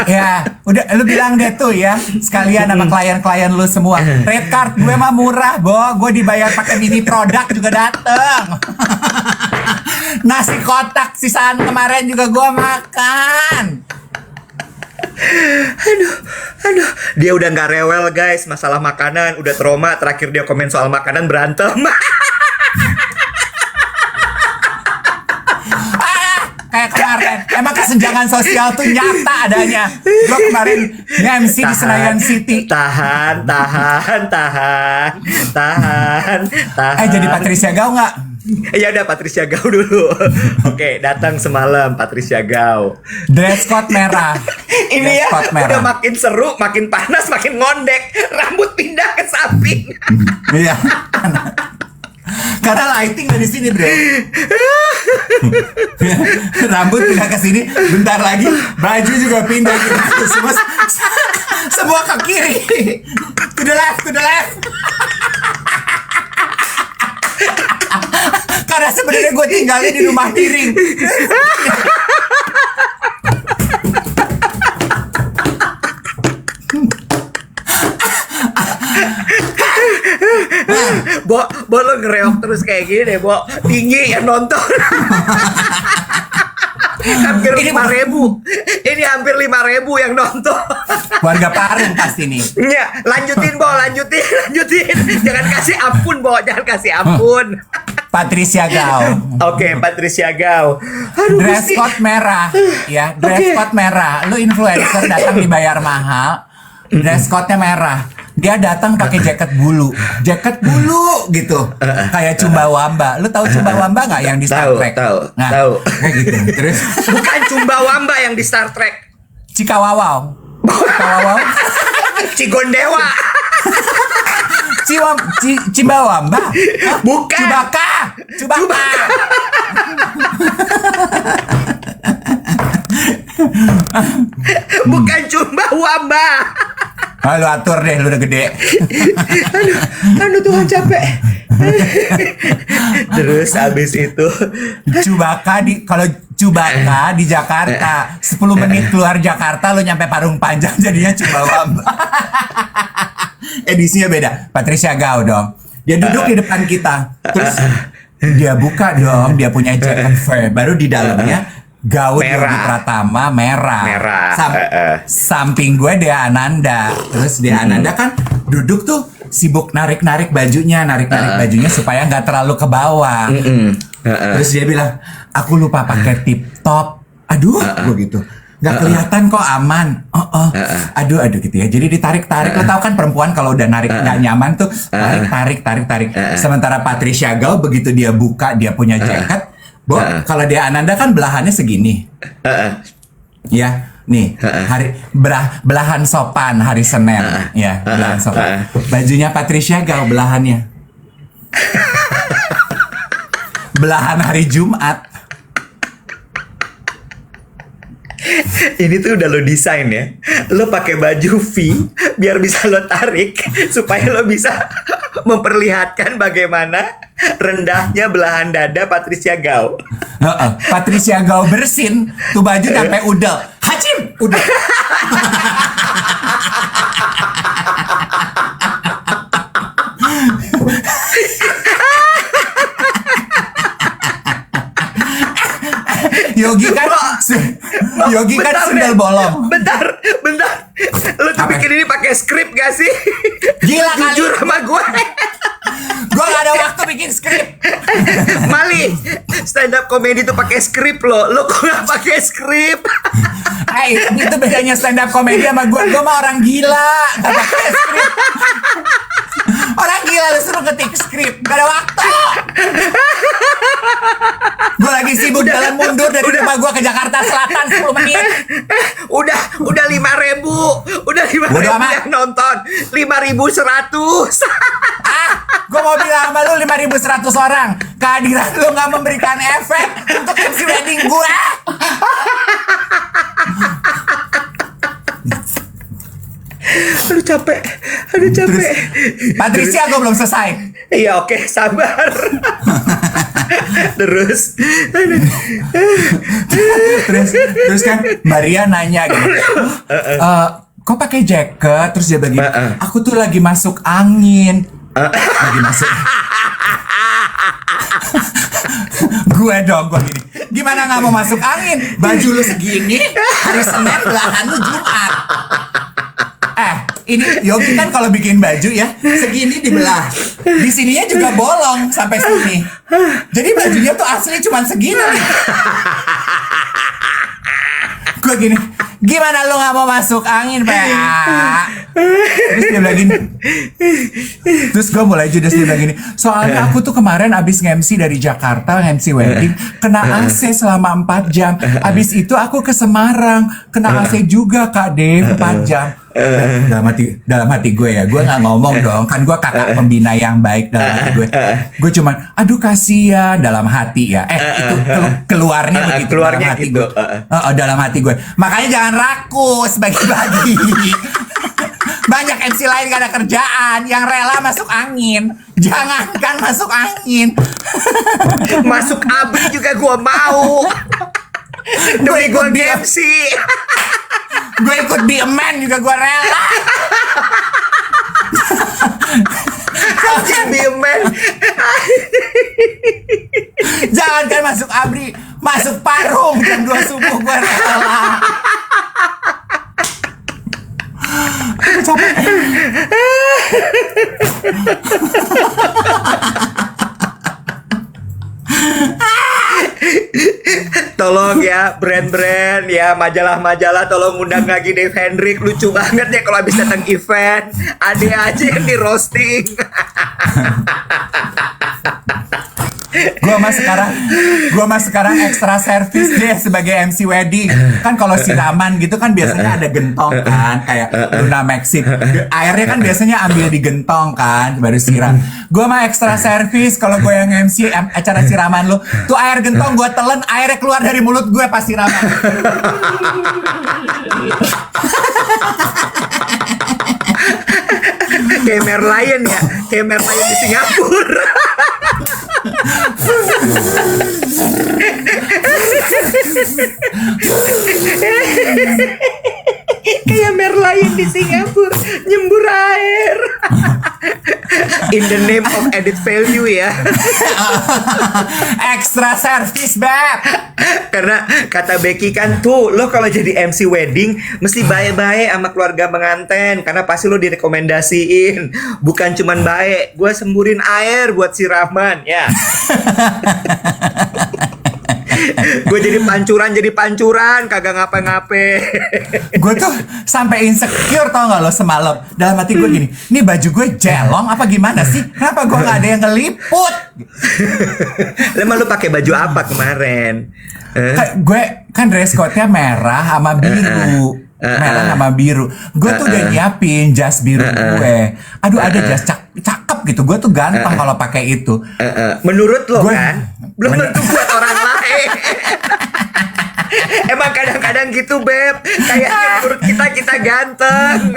Ya, udah lu bilang deh tuh ya, sekalian sama klien-klien lu semua. Red card gue mah murah, Bo. Gue dibayar pakai mini produk juga dateng. Nasi kotak sisaan kemarin juga gue makan. Aduh, dia udah nggak rewel guys masalah makanan, udah trauma. Terakhir dia komen soal makanan berantem. Kayak kemarin, emang kesenjangan sosial tuh nyata adanya. Gue kemarin nge-MC di Senayan City. Tahan. Jadi Patricia Gao nggak? Ya udah Patricia Gao dulu. Oke, datang semalam Patricia Gao. Dress code merah. Ini ya, Dress code merah. udah makin seru, makin panas, makin ngondek. Rambut pindah ke samping. Iya. Karena lighting dari sini, bro. Rambut pindah ke sini, bentar lagi baju juga pindah gitu. Semua ke kiri. To the left. Karena sebenarnya gue tinggalnya di rumah miring. Bo lo ngereok terus kayak gini deh, Bo. Tinggi yang nonton. Hampir 5.000. Ini hampir 5.000 yang nonton. Warga Parung pasti nih. Ya, lanjutin, Bo, lanjutin. Jangan kasih ampun, Bo, jangan kasih ampun. Patricia Gao. Oke, Patricia Gao. Aduh, Dress Gusti. code merah, ya. Dress Oke. code merah. Lu influencer datang dibayar mahal. Dress code-nya merah. Dia datang pakai jaket bulu gitu. Kayak Chumbawamba. Lu tahu Chumbawamba nggak yang di Star Tahu, Trek? tahu, Nah, tahu. kayak gitu. Terus Bukan Chumbawamba yang di Star Trek. Cikawawau. Cigondewa. Cimbawamba. Hah? Bukan. Cubaka. Bukan Chumbawamba. Lu atur deh, lu udah gede. Aduh Tuhan capek. Terus abis itu Cubaka kalau Cubaka di Jakarta. 10 menit keluar Jakarta lo nyampe Parung Panjang jadinya Cubawamba. Edisinya beda. Patricia Gao dong. Dia duduk di depan kita. Terus dia buka dong, dia punya jacket fur. Baru di dalamnya gaun Merah. Yogi Pratama merah. Samping gue Dea Ananda. Terus Dea Ananda kan duduk tuh sibuk narik-narik bajunya supaya nggak terlalu ke bawah. Terus dia bilang, aku lupa pakai tip top. Aduh, gue gitu. Nggak kelihatan kok, aman. Aduh gitu ya. Jadi ditarik-tarik. Lo tau kan perempuan kalau udah narik nggak nyaman tuh tarik. Sementara Patricia Gao begitu dia buka dia punya jaket. Kalau dia Ananda kan belahannya segini. Ya, nih belahan sopan hari Senin. Ya, belahan sopan. Bajunya Patricia Gao belahannya. Belahan hari Jumat. Ini tuh udah lo desain ya. Lo pakai baju V biar bisa lo tarik supaya lo bisa memperlihatkan bagaimana rendahnya belahan dada Patricia Gao. Patricia Gao bersin tuh baju sampai udel. Hacim, udah. Yogi kan sendal bolong. Bentar. Lo tuh bikin ini pakai skrip gak sih? Gila kali. Jujur sama gue. Gue gak ada waktu bikin skrip. Mali, stand up comedy tuh pakai skrip lo. Lo kok gak pakai skrip? Itu bedanya stand up comedy sama gue. Gue mah orang gila, gak pakai skrip. Orang gila lu suruh ketik skrip, gak ada waktu. Gue lagi sibuk jalan mundur dari rumah gue ke Jakarta Selatan 10 menit. Udah 5.000. Udah 5.000 yang nonton. 5.100. Gue mau bilang sama lu 5.100 orang. Kehadiran lu gak memberikan efek untuk MC wedding gue. Aduh capek. Patricia gue belum selesai. Iya oke, sabar. Terus kan Maria nanya gitu. Kok pakai jaket? Terus dia bagi. Aku tuh lagi masuk angin. Lagi masuk. Gue gini. Gimana nggak mau masuk angin? Baju lu segini, hari Senin belahan lu Jumat. Ini Yogi kan kalau bikin baju ya segini dibelah, di sininya juga bolong sampai sini. Jadi bajunya tuh asli cuma segini. Gue gini, gimana lu nggak mau masuk angin, Pak? Terus dia bilang gini. Terus gue mulai judes, dia bilang gini. Soalnya aku tuh kemarin abis nge-MC dari Jakarta, nge-MC wedding, kena AC selama 4 jam. Abis itu aku ke Semarang, kena AC juga Kak Dev 4 jam. Dalam hati gue ya, gue nggak ngomong dong, kan gue kakak pembina yang baik dalam hati gue. Gue cuman, aduh kasihan dalam hati ya. Itu keluarnya begitu. Keluarnya dalam hati gitu. gue. Dalam hati gue. Makanya jangan rakus bagi-bagi. Banyak MC lain gak ada kerjaan yang rela masuk angin. Jangankan masuk angin. Masuk ABRI juga gue mau. Demi gue MC. Gue ikut di Emen juga gue rela. Di Emen. Jangankan masuk ABRI, masuk Parung jam 2 subuh gue rela. Capek. Tolong ya brand-brand ya, majalah-majalah tolong undang lagi Dave Hendrik. Lucu banget ya kalau habis datang event ada aja yang di roasting. Gue mah sekarang extra service deh sebagai MC wedding. Kan kalau siraman gitu kan biasanya ada gentong kan, kayak Luna Maxim. Airnya kan biasanya ambil di gentong kan baru siram. Gue mah extra service kalau gue yang MC acara siraman lu. Tuh air gentong gue telen, airnya keluar dari mulut gue pas siraman. Kayak Merlion ya, kayak Merlion di Singapura. Kayak Merlion di Singapura nyembur air. In the name of added value ya. Extra service, Beb. Karena kata Becky kan tuh, lo kalau jadi MC wedding mesti baik-baik sama keluarga pengantin, karena pasti lo direkomendasiin. Bukan cuman baik, gue semburin air buat siraman ya. Gue jadi pancuran, kagak ngape-ngape. Gue tuh sampai insecure, tau gak lo, semalam. Dalam hati gue gini, nih baju gue jelong apa gimana sih? Kenapa gue gak ada yang ngeliput? Emang lu pakai baju apa kemarin? Gue kan dress code-nya merah sama biru. Merah sama biru. Gue tuh udah nyiapin jas biru gue. Aduh, ada jas cakep gitu. Gue tuh ganteng kalau pakai itu. Menurut lo kan? Belum tentu buat orang lain. Emang kadang-kadang gitu, Beb. Kayaknya menurut kita ganteng.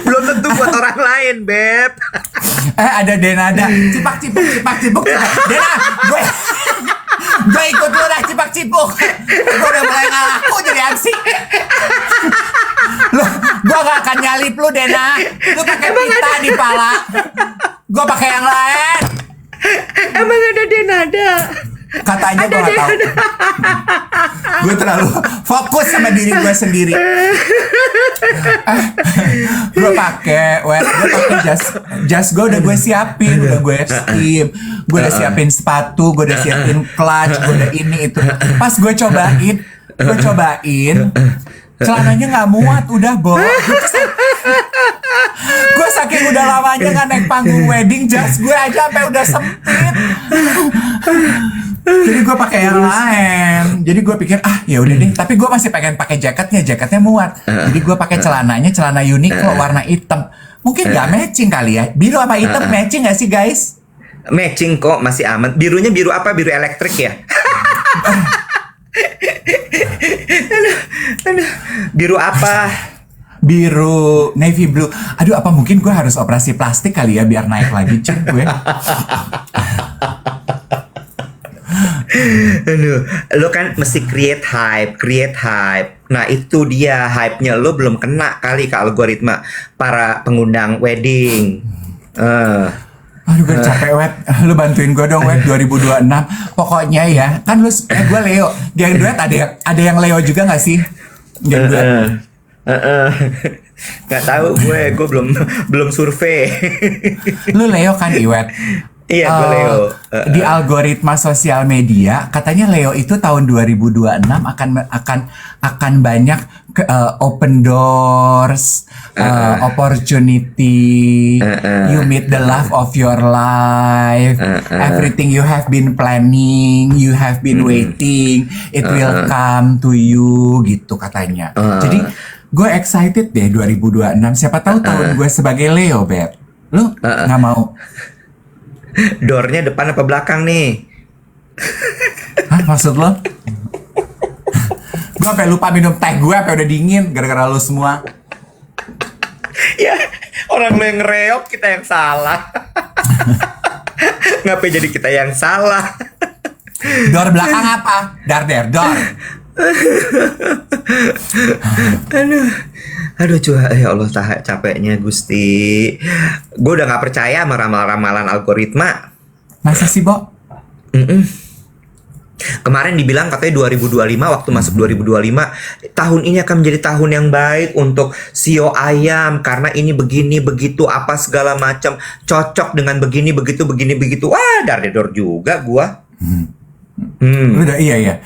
Belum tentu buat orang lain, Beb. Ada Denada. Cipak-cipuk. Dena, gue ikut lu dah, cipak-cipuk. Gue udah mulai ngalaku jadi MC. Gue gak akan nyalip lu, Dena. Lu pakai pita di pala. Gue pakai yang lain. Emang ada Denada? Katanya gue gak tahu. Gue terlalu fokus sama diri gue sendiri. Gue pakai jas gue udah gue siapin, udah gue steam, gue udah siapin sepatu, gue udah siapin clutch, gue udah ini itu. Pas gue cobain, celananya nggak muat, udah gue saking udah lamanya nggak naik panggung wedding, jas gue aja sampai udah sempit. Jadi gue pakai yang lain. Jadi gue pikir ya udah deh. Tapi gue masih pengen pakai jaketnya muat. Jadi gue pakai celana Uniqlo warna hitam. Mungkin nggak matching kali ya. Biru apa hitam matching nggak sih guys? Matching kok, masih aman. Birunya biru apa? Biru elektrik ya? Biru apa? Biru navy blue. Aduh, apa mungkin gue harus operasi plastik kali ya biar naik lagi cek gue. Aduh, lo kan mesti create hype. Nah itu dia, hype-nya lo belum kena kali ke algoritma para pengundang wedding. Aduh, gue capek, Wet. Lu bantuin gue dong, Wet, 2026. Pokoknya ya, kan gue Leo. Geng duet ada yang Leo juga gak sih? Geng duet. Gak tahu gue belum survei. Lu Leo kan, Iwet? Iya, gue Leo. Di algoritma sosial media katanya Leo itu tahun 2026 akan banyak open doors, opportunity, you meet the love of your life, everything you have been planning, you have been waiting, it will come to you gitu katanya. Jadi gue excited deh 2026. Siapa tahu tahun gue sebagai Leo, Beb. Lu nggak mau? Doornya depan apa belakang nih? Hah, maksud lo? Gue sampai lupa minum teh gue, sampai udah dingin gara-gara lo semua. Ya, orang lo yang ngereok, kita yang salah. Ngapain jadi kita yang salah? Door belakang apa? Door. Aduh cuy, ya Allah capeknya Gusti. Gue udah gak percaya sama ramalan algoritma. Masa sih, Bo? Kemarin dibilang katanya 2025, waktu masuk 2025, tahun ini akan menjadi tahun yang baik untuk sio ayam karena ini begini begitu apa segala macam, cocok dengan begini begitu. Wah, dar-dedor juga gua. Udah iya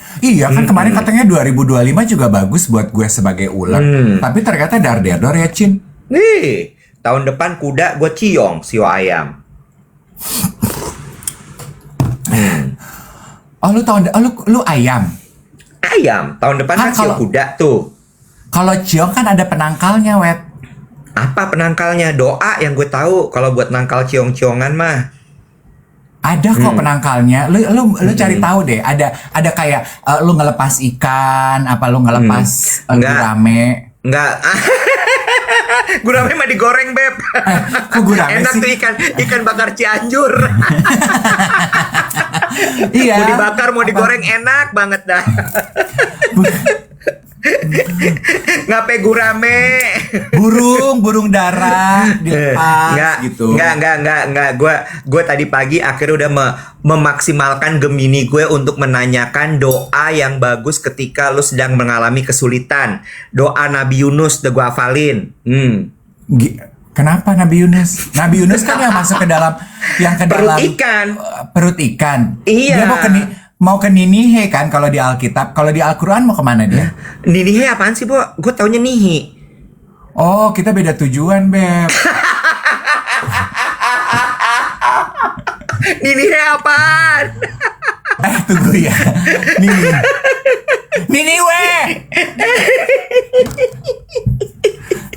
kan kemarin katanya 2025 juga bagus buat gue sebagai ular. Tapi ternyata dar-dedor ya, Cin. Nih, tahun depan kuda gue ciong sio ayam. Oh, lu ayam. Ayam, tahun depan kan sio kuda tuh. Kalau ciong kan ada penangkalnya, Wet. Apa penangkalnya? Doa yang gue tahu kalau buat nangkal ciong-ciongan mah. Ada kok penangkalnya. Lu cari tahu deh. Ada kayak lu ngelepas ikan, apa lu ngelepas gurame. Enggak. Gurame mah digoreng, Beb. Kok gurame enak sih? Tuh ikan bakar Cianjur. Iya. Mau dibakar, mau digoreng enak banget dah. Ngapain gurame? Burung dara dilepas gitu. Enggak. Gue tadi pagi akhirnya udah memaksimalkan Gemini gue untuk menanyakan doa yang bagus ketika lu sedang mengalami kesulitan. Doa Nabi Yunus udah gue hafalin. Kenapa Nabi Yunus? Nabi Yunus kan yang masuk ke dalam Perut ikan. Perut ikan. Iya. Dia mau ke Ninihe kan kalau di Alkitab. Kalau di Al-Quran mau kemana dia? Ninihe apaan sih, Bo? Gue taunya Nihi. Oh, kita beda tujuan, Beb. Ninihe apaan? Tunggu ya. Niniwe.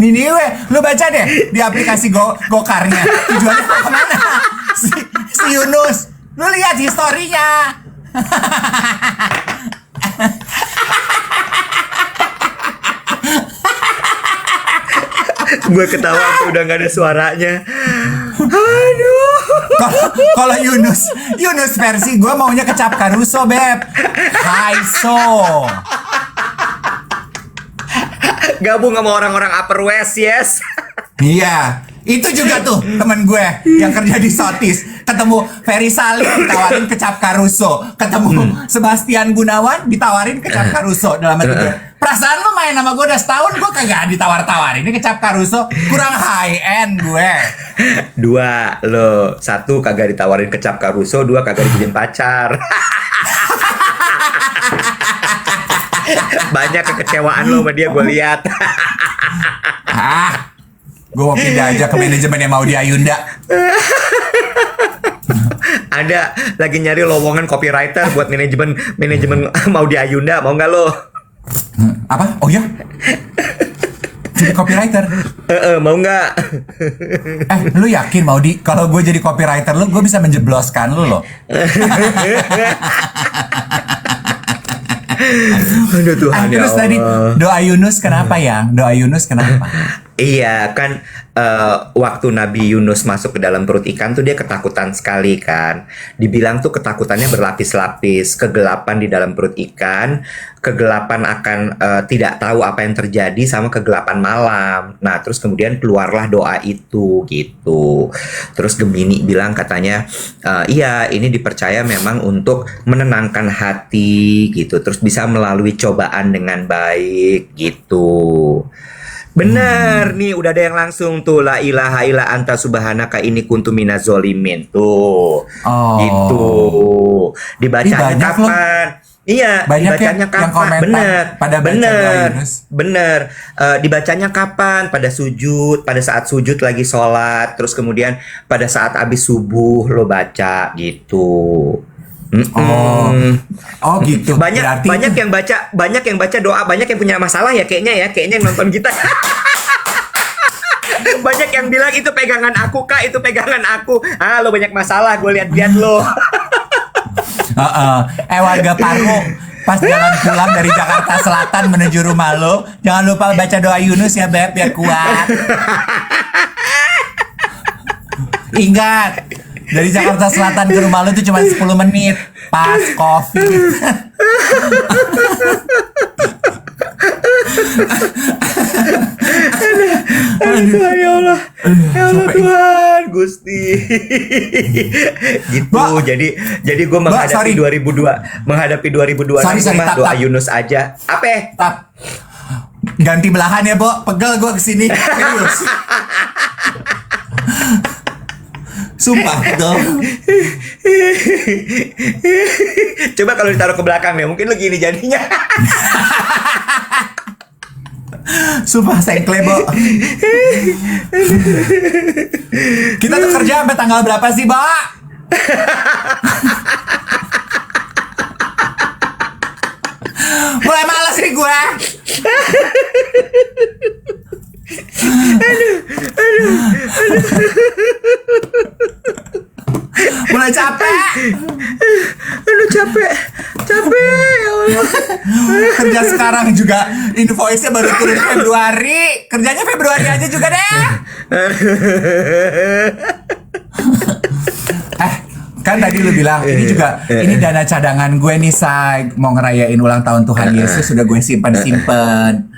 Niniwe, lu baca deh di aplikasi Gokarnya. Tujuannya mau kemana? Si Yunus. Lu lihat historinya. Gue ketawa tuh udah gak ada suaranya. Aduh. Kalau Yunus versi gue maunya kecap Caruso, Beb. Haiso. Gabung sama orang-orang Upper West, yes. Iya, itu juga tuh temen gue yang kerja di Sotis. Ketemu Ferry Salim ditawarin kecap Caruso. Ketemu Sebastian Gunawan ditawarin kecap Caruso. Dalam hati gue, perasaan lu main sama gue udah setahun, gue kagak ditawar-tawarin. Ini kecap Caruso kurang high end gue. Dua lo, satu kagak ditawarin kecap Caruso, dua kagak dijadiin pacar. Banyak kekecewaan lo sama dia, gue lihat. Gue mau pindah aja ke manajemen yang mau di Ayunda. Ada lagi nyari lowongan copywriter buat manajemen mau di Ayunda, mau nggak lo? Apa? Oh ya? Jadi copywriter? Mau nggak? Lu yakin mau di? Kalau gue jadi copywriter lu, gue bisa menjebloskan lu loh. Aduh Tuhan ya Terus Allah. tadi doa Yunus kenapa ya? Doa Yunus kenapa? Iya kan, waktu Nabi Yunus masuk ke dalam perut ikan tuh dia ketakutan sekali kan. Dibilang tuh ketakutannya berlapis-lapis. Kegelapan di dalam perut ikan, kegelapan akan tidak tahu apa yang terjadi, sama kegelapan malam. Nah terus kemudian keluarlah doa itu gitu. Terus Gemini bilang katanya, iya ini dipercaya memang untuk menenangkan hati gitu. Terus bisa melalui cobaan dengan baik gitu. Bener nih, udah ada yang langsung tuh, la ilaha illa anta subhanaka ini kuntu minaz zolimin tuh. Gitu. Dibacanya kapan? Iya, banyak dibacanya yang kapan? bener, pada baca doa Yunus. Bener. Dibacanya kapan? Pada sujud, pada saat sujud lagi sholat, terus kemudian pada saat habis subuh lo baca gitu. Oh gitu. Banyak yang baca doa, banyak yang punya masalah ya kayaknya yang nonton kita. Banyak yang bilang itu pegangan aku kak, itu pegangan aku. Lo banyak masalah, gue lihat lo. Warga Parmo, pas jalan pulang dari Jakarta Selatan menuju rumah lo, jangan lupa baca doa Yunus ya Beb, biar kuat. Ingat, dari Jakarta Selatan ke rumah lu tuh cuma 10 menit pas COVID. Aduh, ya Allah. Ya Allah Tuhan Gusti. Gitu. Jadi gue menghadapi 2002 mah doa Yunus aja. Apa? Ganti belahan ya, Bo. Pegel gue kesini. Serius. Sumpah dong. Coba kalau ditaruh ke belakang ya, mungkin lu gini jadinya. Sumpah sengkle, Bo. Kita tuh kerja sampai tanggal berapa sih, Bo? Mulai malas nih gue. Mulai capek. Aduh capek ya Allah. Kerja sekarang juga invoice-nya baru turun Februari. Kerjanya Februari aja juga deh. Kan tadi lu bilang ini juga ini dana cadangan gue nih, Say, mau ngerayain ulang tahun Tuhan Yesus sudah gue simpen.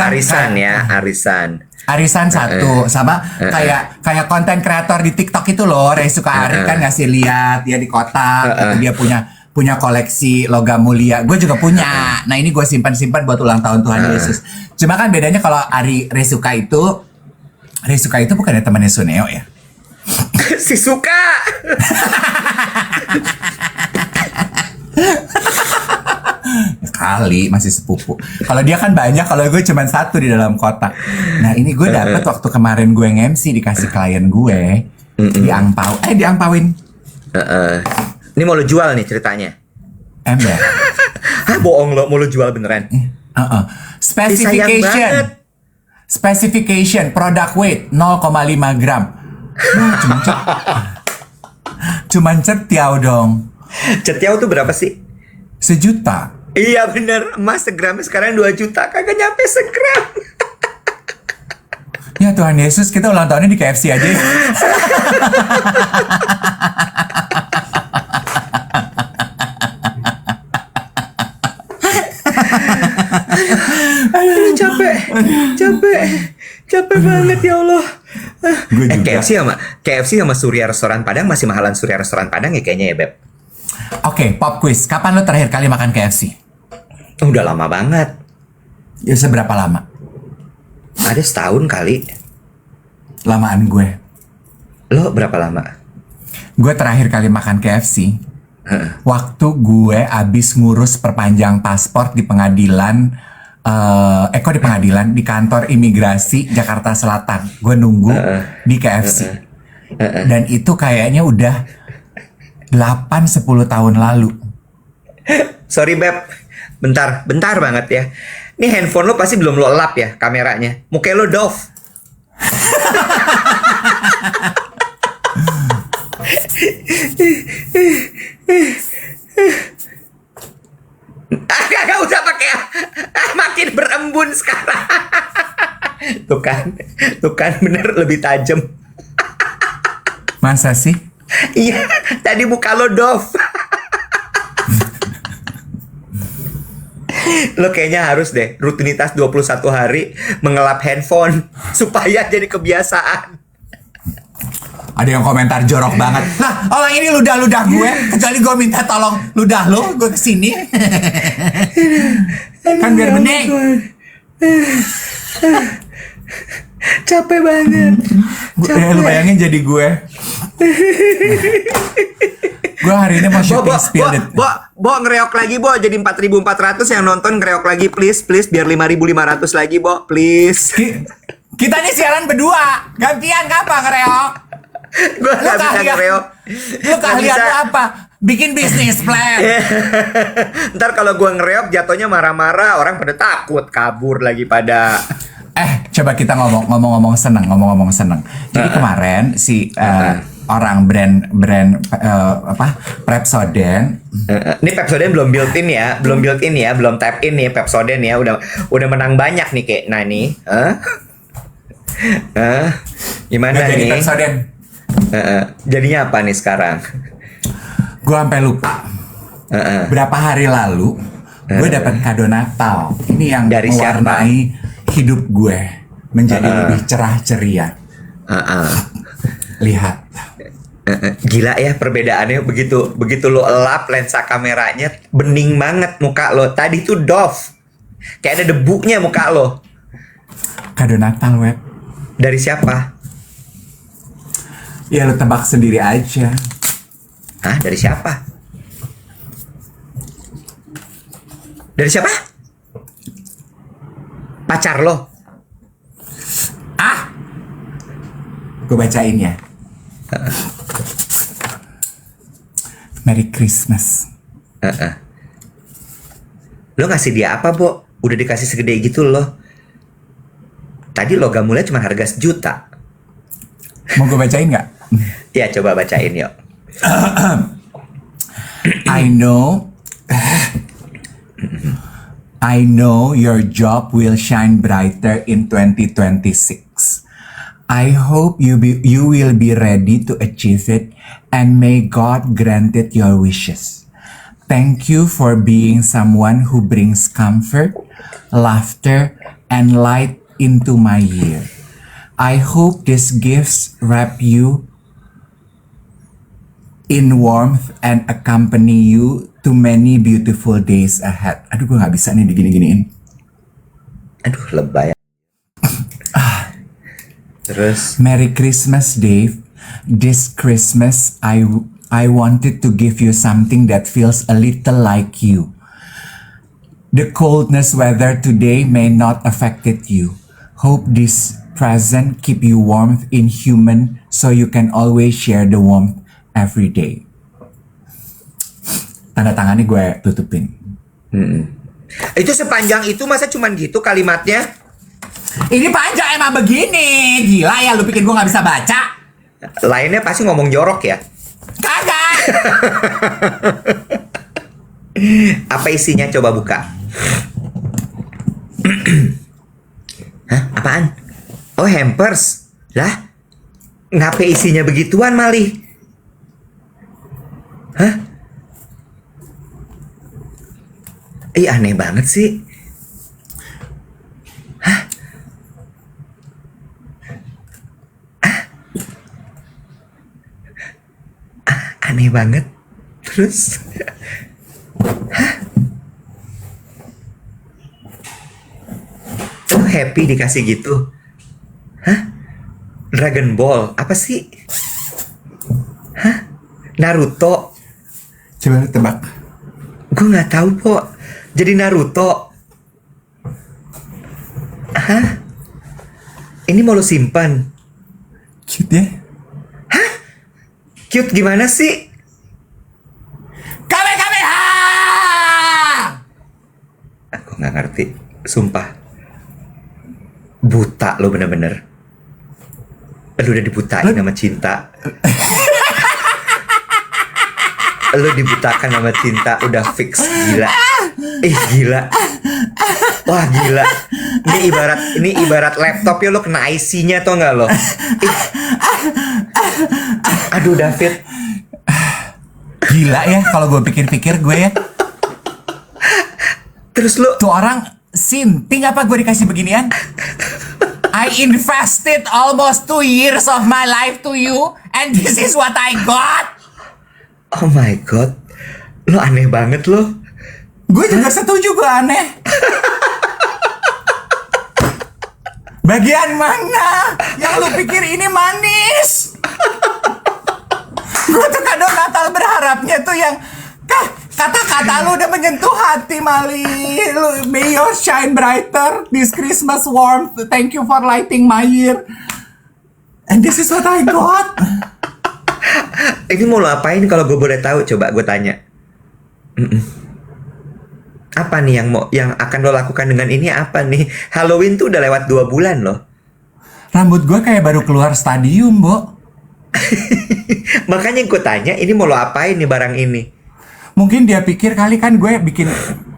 Arisan ya, arisan. Arisan satu sama kayak konten kreator di TikTok itu loh, Resuka Ari kan ngasih lihat dia di kotak gitu, dia punya koleksi logam mulia. Gue juga punya. Nah, ini gue simpan buat ulang tahun Tuhan Yesus. Cuma kan bedanya kalau Resuka itu bukannya temannya Suneo ya? Si Suka. Kali masih sepupu. Kalau dia kan banyak, kalau gue cuma satu di dalam kotak. Nah, ini gue dapet waktu kemarin gue nge-MC dikasih klien gue diangpauin. Ini mau lo jual nih ceritanya. Ember. Hah, bohong lo, mau lo jual beneran? Specification product weight 0,5 gram. Cuman cetiau dong. Cetiau tuh berapa sih? 1 juta. Iya bener, emas segramnya sekarang 2 juta, kagak nyampe segram. Ya Tuhan Yesus, kita ulang tahunnya di KFC aja ya. Aduh, capek banget ya Allah. KFC sama Surya Restoran Padang masih mahalan Surya Restoran Padang ya kayaknya ya, Beb. Oke, pop quiz. Kapan lo terakhir kali makan KFC? Udah lama banget. Ya seberapa lama? Ada setahun kali. Lamaan gue. Lo berapa lama? Gue terakhir kali makan KFC waktu gue abis ngurus perpanjang paspor di pengadilan. Kok di pengadilan? Di kantor imigrasi Jakarta Selatan. Gue nunggu di KFC. Dan itu kayaknya udah 8-10 tahun lalu. Sorry Beb, bentar banget ya. Ini handphone lo pasti belum lo elap ya kameranya. Muka lo doff. Gak usah pakai. Makin berembun sekarang. Tuh kan bener lebih tajam. Masa sih? Iya, tadi muka lo doff. Lo kayaknya harus deh rutinitas 21 hari mengelap handphone supaya jadi kebiasaan. Ada yang komentar jorok banget. Nah, orang ini ludah-ludah gue, kecuali gue minta tolong ludah lo, gue kesini. Kan biar bening. Capek banget. Lu bayangin jadi gue. Gue hari ini mau syuting Spirit. Bo ngereok lagi Bo, jadi 4.400 yang nonton ngereok lagi please biar 5.500 lagi Bo, please. Kita nih siaran berdua, gantian ngapa ngereok? Gue gak bisa ngereok. Lu keahlian lu apa? Bikin bisnis plan. Ntar kalau gue ngereok jatuhnya marah-marah, orang pada takut kabur lagi pada. Coba kita ngomong-ngomong seneng. Jadi kemarin si orang brand Pepsodent. Ini Pepsodent belum built-in ya, belum tap in ya Pepsodent ya, udah menang banyak nih kayak. Nah nih, gimana Gak nih? jadi Pepsodent. Jadinya apa nih sekarang? Gue sampai lupa. Berapa hari lalu gue dapat kado Natal. Ini yang dari mewarnai hidup gue menjadi lebih cerah ceria. Lihat. Gila ya perbedaannya, begitu lo elap lensa kameranya bening banget muka lo. Tadi tuh doff. Kayak ada debunya muka lo. Kado Natal, Web. Dari siapa? Ya lo tebak sendiri aja. Hah? Dari siapa? Dari siapa? Pacar lo? Gue bacain ya. Merry Christmas. Lo ngasih dia apa, Bo? Udah dikasih segede gitu loh. Tadi logam mulia cuma harga 1 juta. Mau gue bacain nggak? Ya, coba bacain yuk. I know your job will shine brighter in 2026. I hope you will be ready to achieve it, and may God grant it your wishes. Thank you for being someone who brings comfort, laughter, and light into my year. I hope these gifts wrap you in warmth and accompany you to many beautiful days ahead. Aduh, gue gak bisa nih digini-giniin. Aduh, lebay. Terus Merry Christmas, Dave. This Christmas, I wanted to give you something that feels a little like you. The coldness weather today may not affected you. Hope this present keep you warm in human so you can always share the warmth every day. Tanda tangannya gue tutupin. itu sepanjang itu masa cuman gitu kalimatnya? Ini panjang emang begini. Gila ya, lu pikir gue gak bisa baca? Lainnya pasti ngomong jorok ya. Kagak. Apa isinya, coba buka. Hah? Apaan? Oh, hampers. Lah, ngapa isinya begituan malih? Hah? Ih, aneh banget sih. Hah? Aneh banget. Terus oh, happy dikasih gitu. Hah? Dragon Ball apa sih? Hah? Naruto. Coba lu tebak. Gue nggak tahu, Po. Jadi Naruto. Hah? Ini mau lo simpan? Cute ya. Cute gimana sih? Kamehameha! Aku nggak ngerti, sumpah. Buta lo bener-bener. Lu udah dibutain sama cinta. Lu dibutakan sama cinta, udah fix, gila. Gila. Wah, gila. Ini ibarat laptop ya, lo kena IC-nya tau nggak lo? Aduh, David. Gila ya kalau gue pikir-pikir gue ya. Terus lu Tuh orang sinting apa gue dikasih beginian? I invested almost 2 years of my life to you, and this is what I got. oh my god. Lo aneh banget lo. Gue juga setuju, gue aneh. Bagian mana yang lu pikir ini manis? Gue tuh kado Natal berharapnya tuh yang kata-kata lu udah menyentuh hati, Mali. Lu, may your shine brighter this Christmas warmth. Thank you for lighting my year. And this is what I got. Ini mau lo apain kalau gue boleh tahu? Coba gue tanya. Apa nih yang akan lo lakukan dengan ini, apa nih? Halloween tuh udah lewat 2 bulan loh. Rambut gue kayak baru keluar stadium, Bo. Makanya gue tanya, ini mau lo apain nih barang ini? Mungkin dia pikir kali kan gue bikin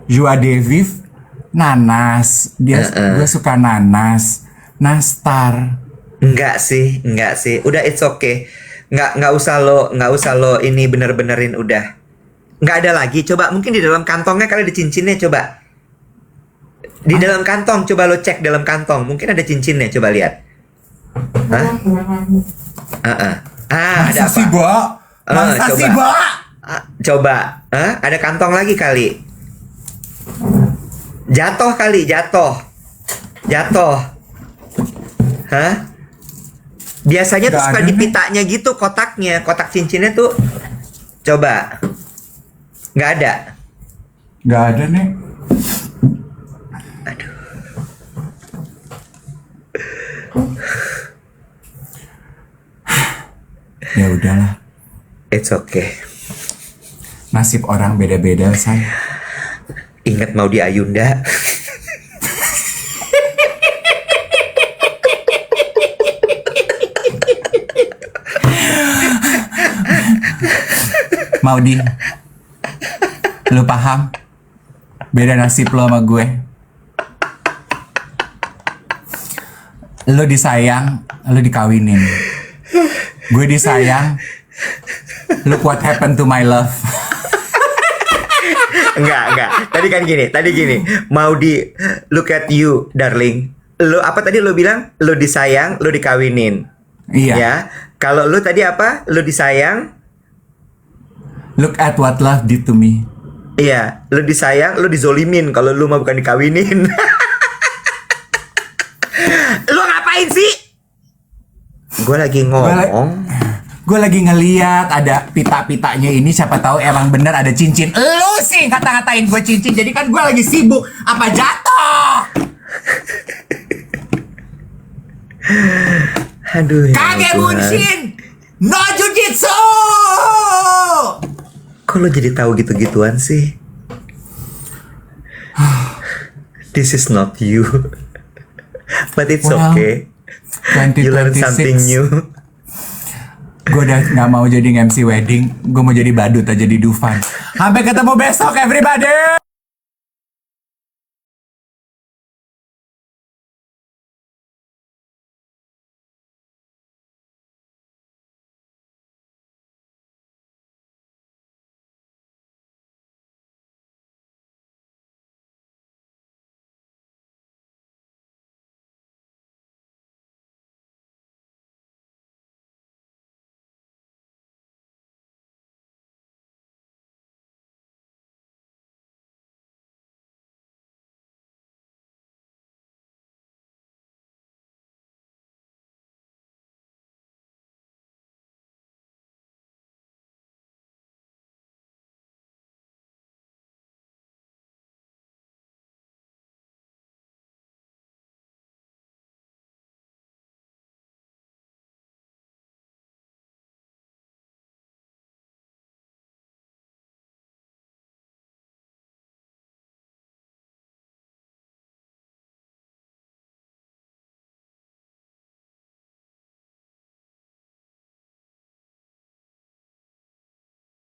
joie de vivre nanas. Gue suka nanas. Nastar. Enggak sih. Udah, it's okay. Nggak usah lo ini bener-benerin, udah. Nggak ada lagi. Coba mungkin di dalam kantongnya kali ada cincinnya, coba. Di dalam kantong, coba lo cek dalam kantong. Mungkin ada cincinnya, coba lihat. Hah? Ada Masa apa? sih, Bo? Masa coba. sih, Bo? Coba. Ada kantong lagi kali. Jatuh kali, jatuh. Hah? Biasanya tuh Nggak suka ada di nih. pitanya gitu, kotaknya. Kotak cincinnya tuh. Coba. Nggak ada. Nggak ada nih. Aduh. Ya udahlah. It's okay. Nasib orang beda-beda, say. Ingat mau di Ayunda. Maudi, lu paham? Beda nasib lo sama gue. Lo disayang, lo dikawinin. Gue disayang. Look what happened to my love. Enggak. Tadi gini. Mau di look at you, darling. Lo apa tadi lo bilang? Lo disayang, lo dikawinin. Iya. Ya. Kalau lo tadi apa? Lo disayang. Look at what love did to me. Iya, lo disayang, lo dizolimin. Kalau lo mah bukan dikawinin. Lo ngapain sih? Gue lagi ngomong. Gue lagi ngeliat ada pita-pitanya ini, siapa tahu emang bener ada cincin. Lu sih kata-katain gue cincin, jadi kan gue lagi sibuk. Apa jatuh? Aduh. Kage Tuhan. bunshin, no jujitsu. Kok lo jadi tahu gitu-gituan sih? This is not you. But it's Well, okay. You learn something 2026. new. Gue udah gak mau jadi MC wedding. Gue mau jadi badut aja di Dufan. Sampai ketemu besok everybody.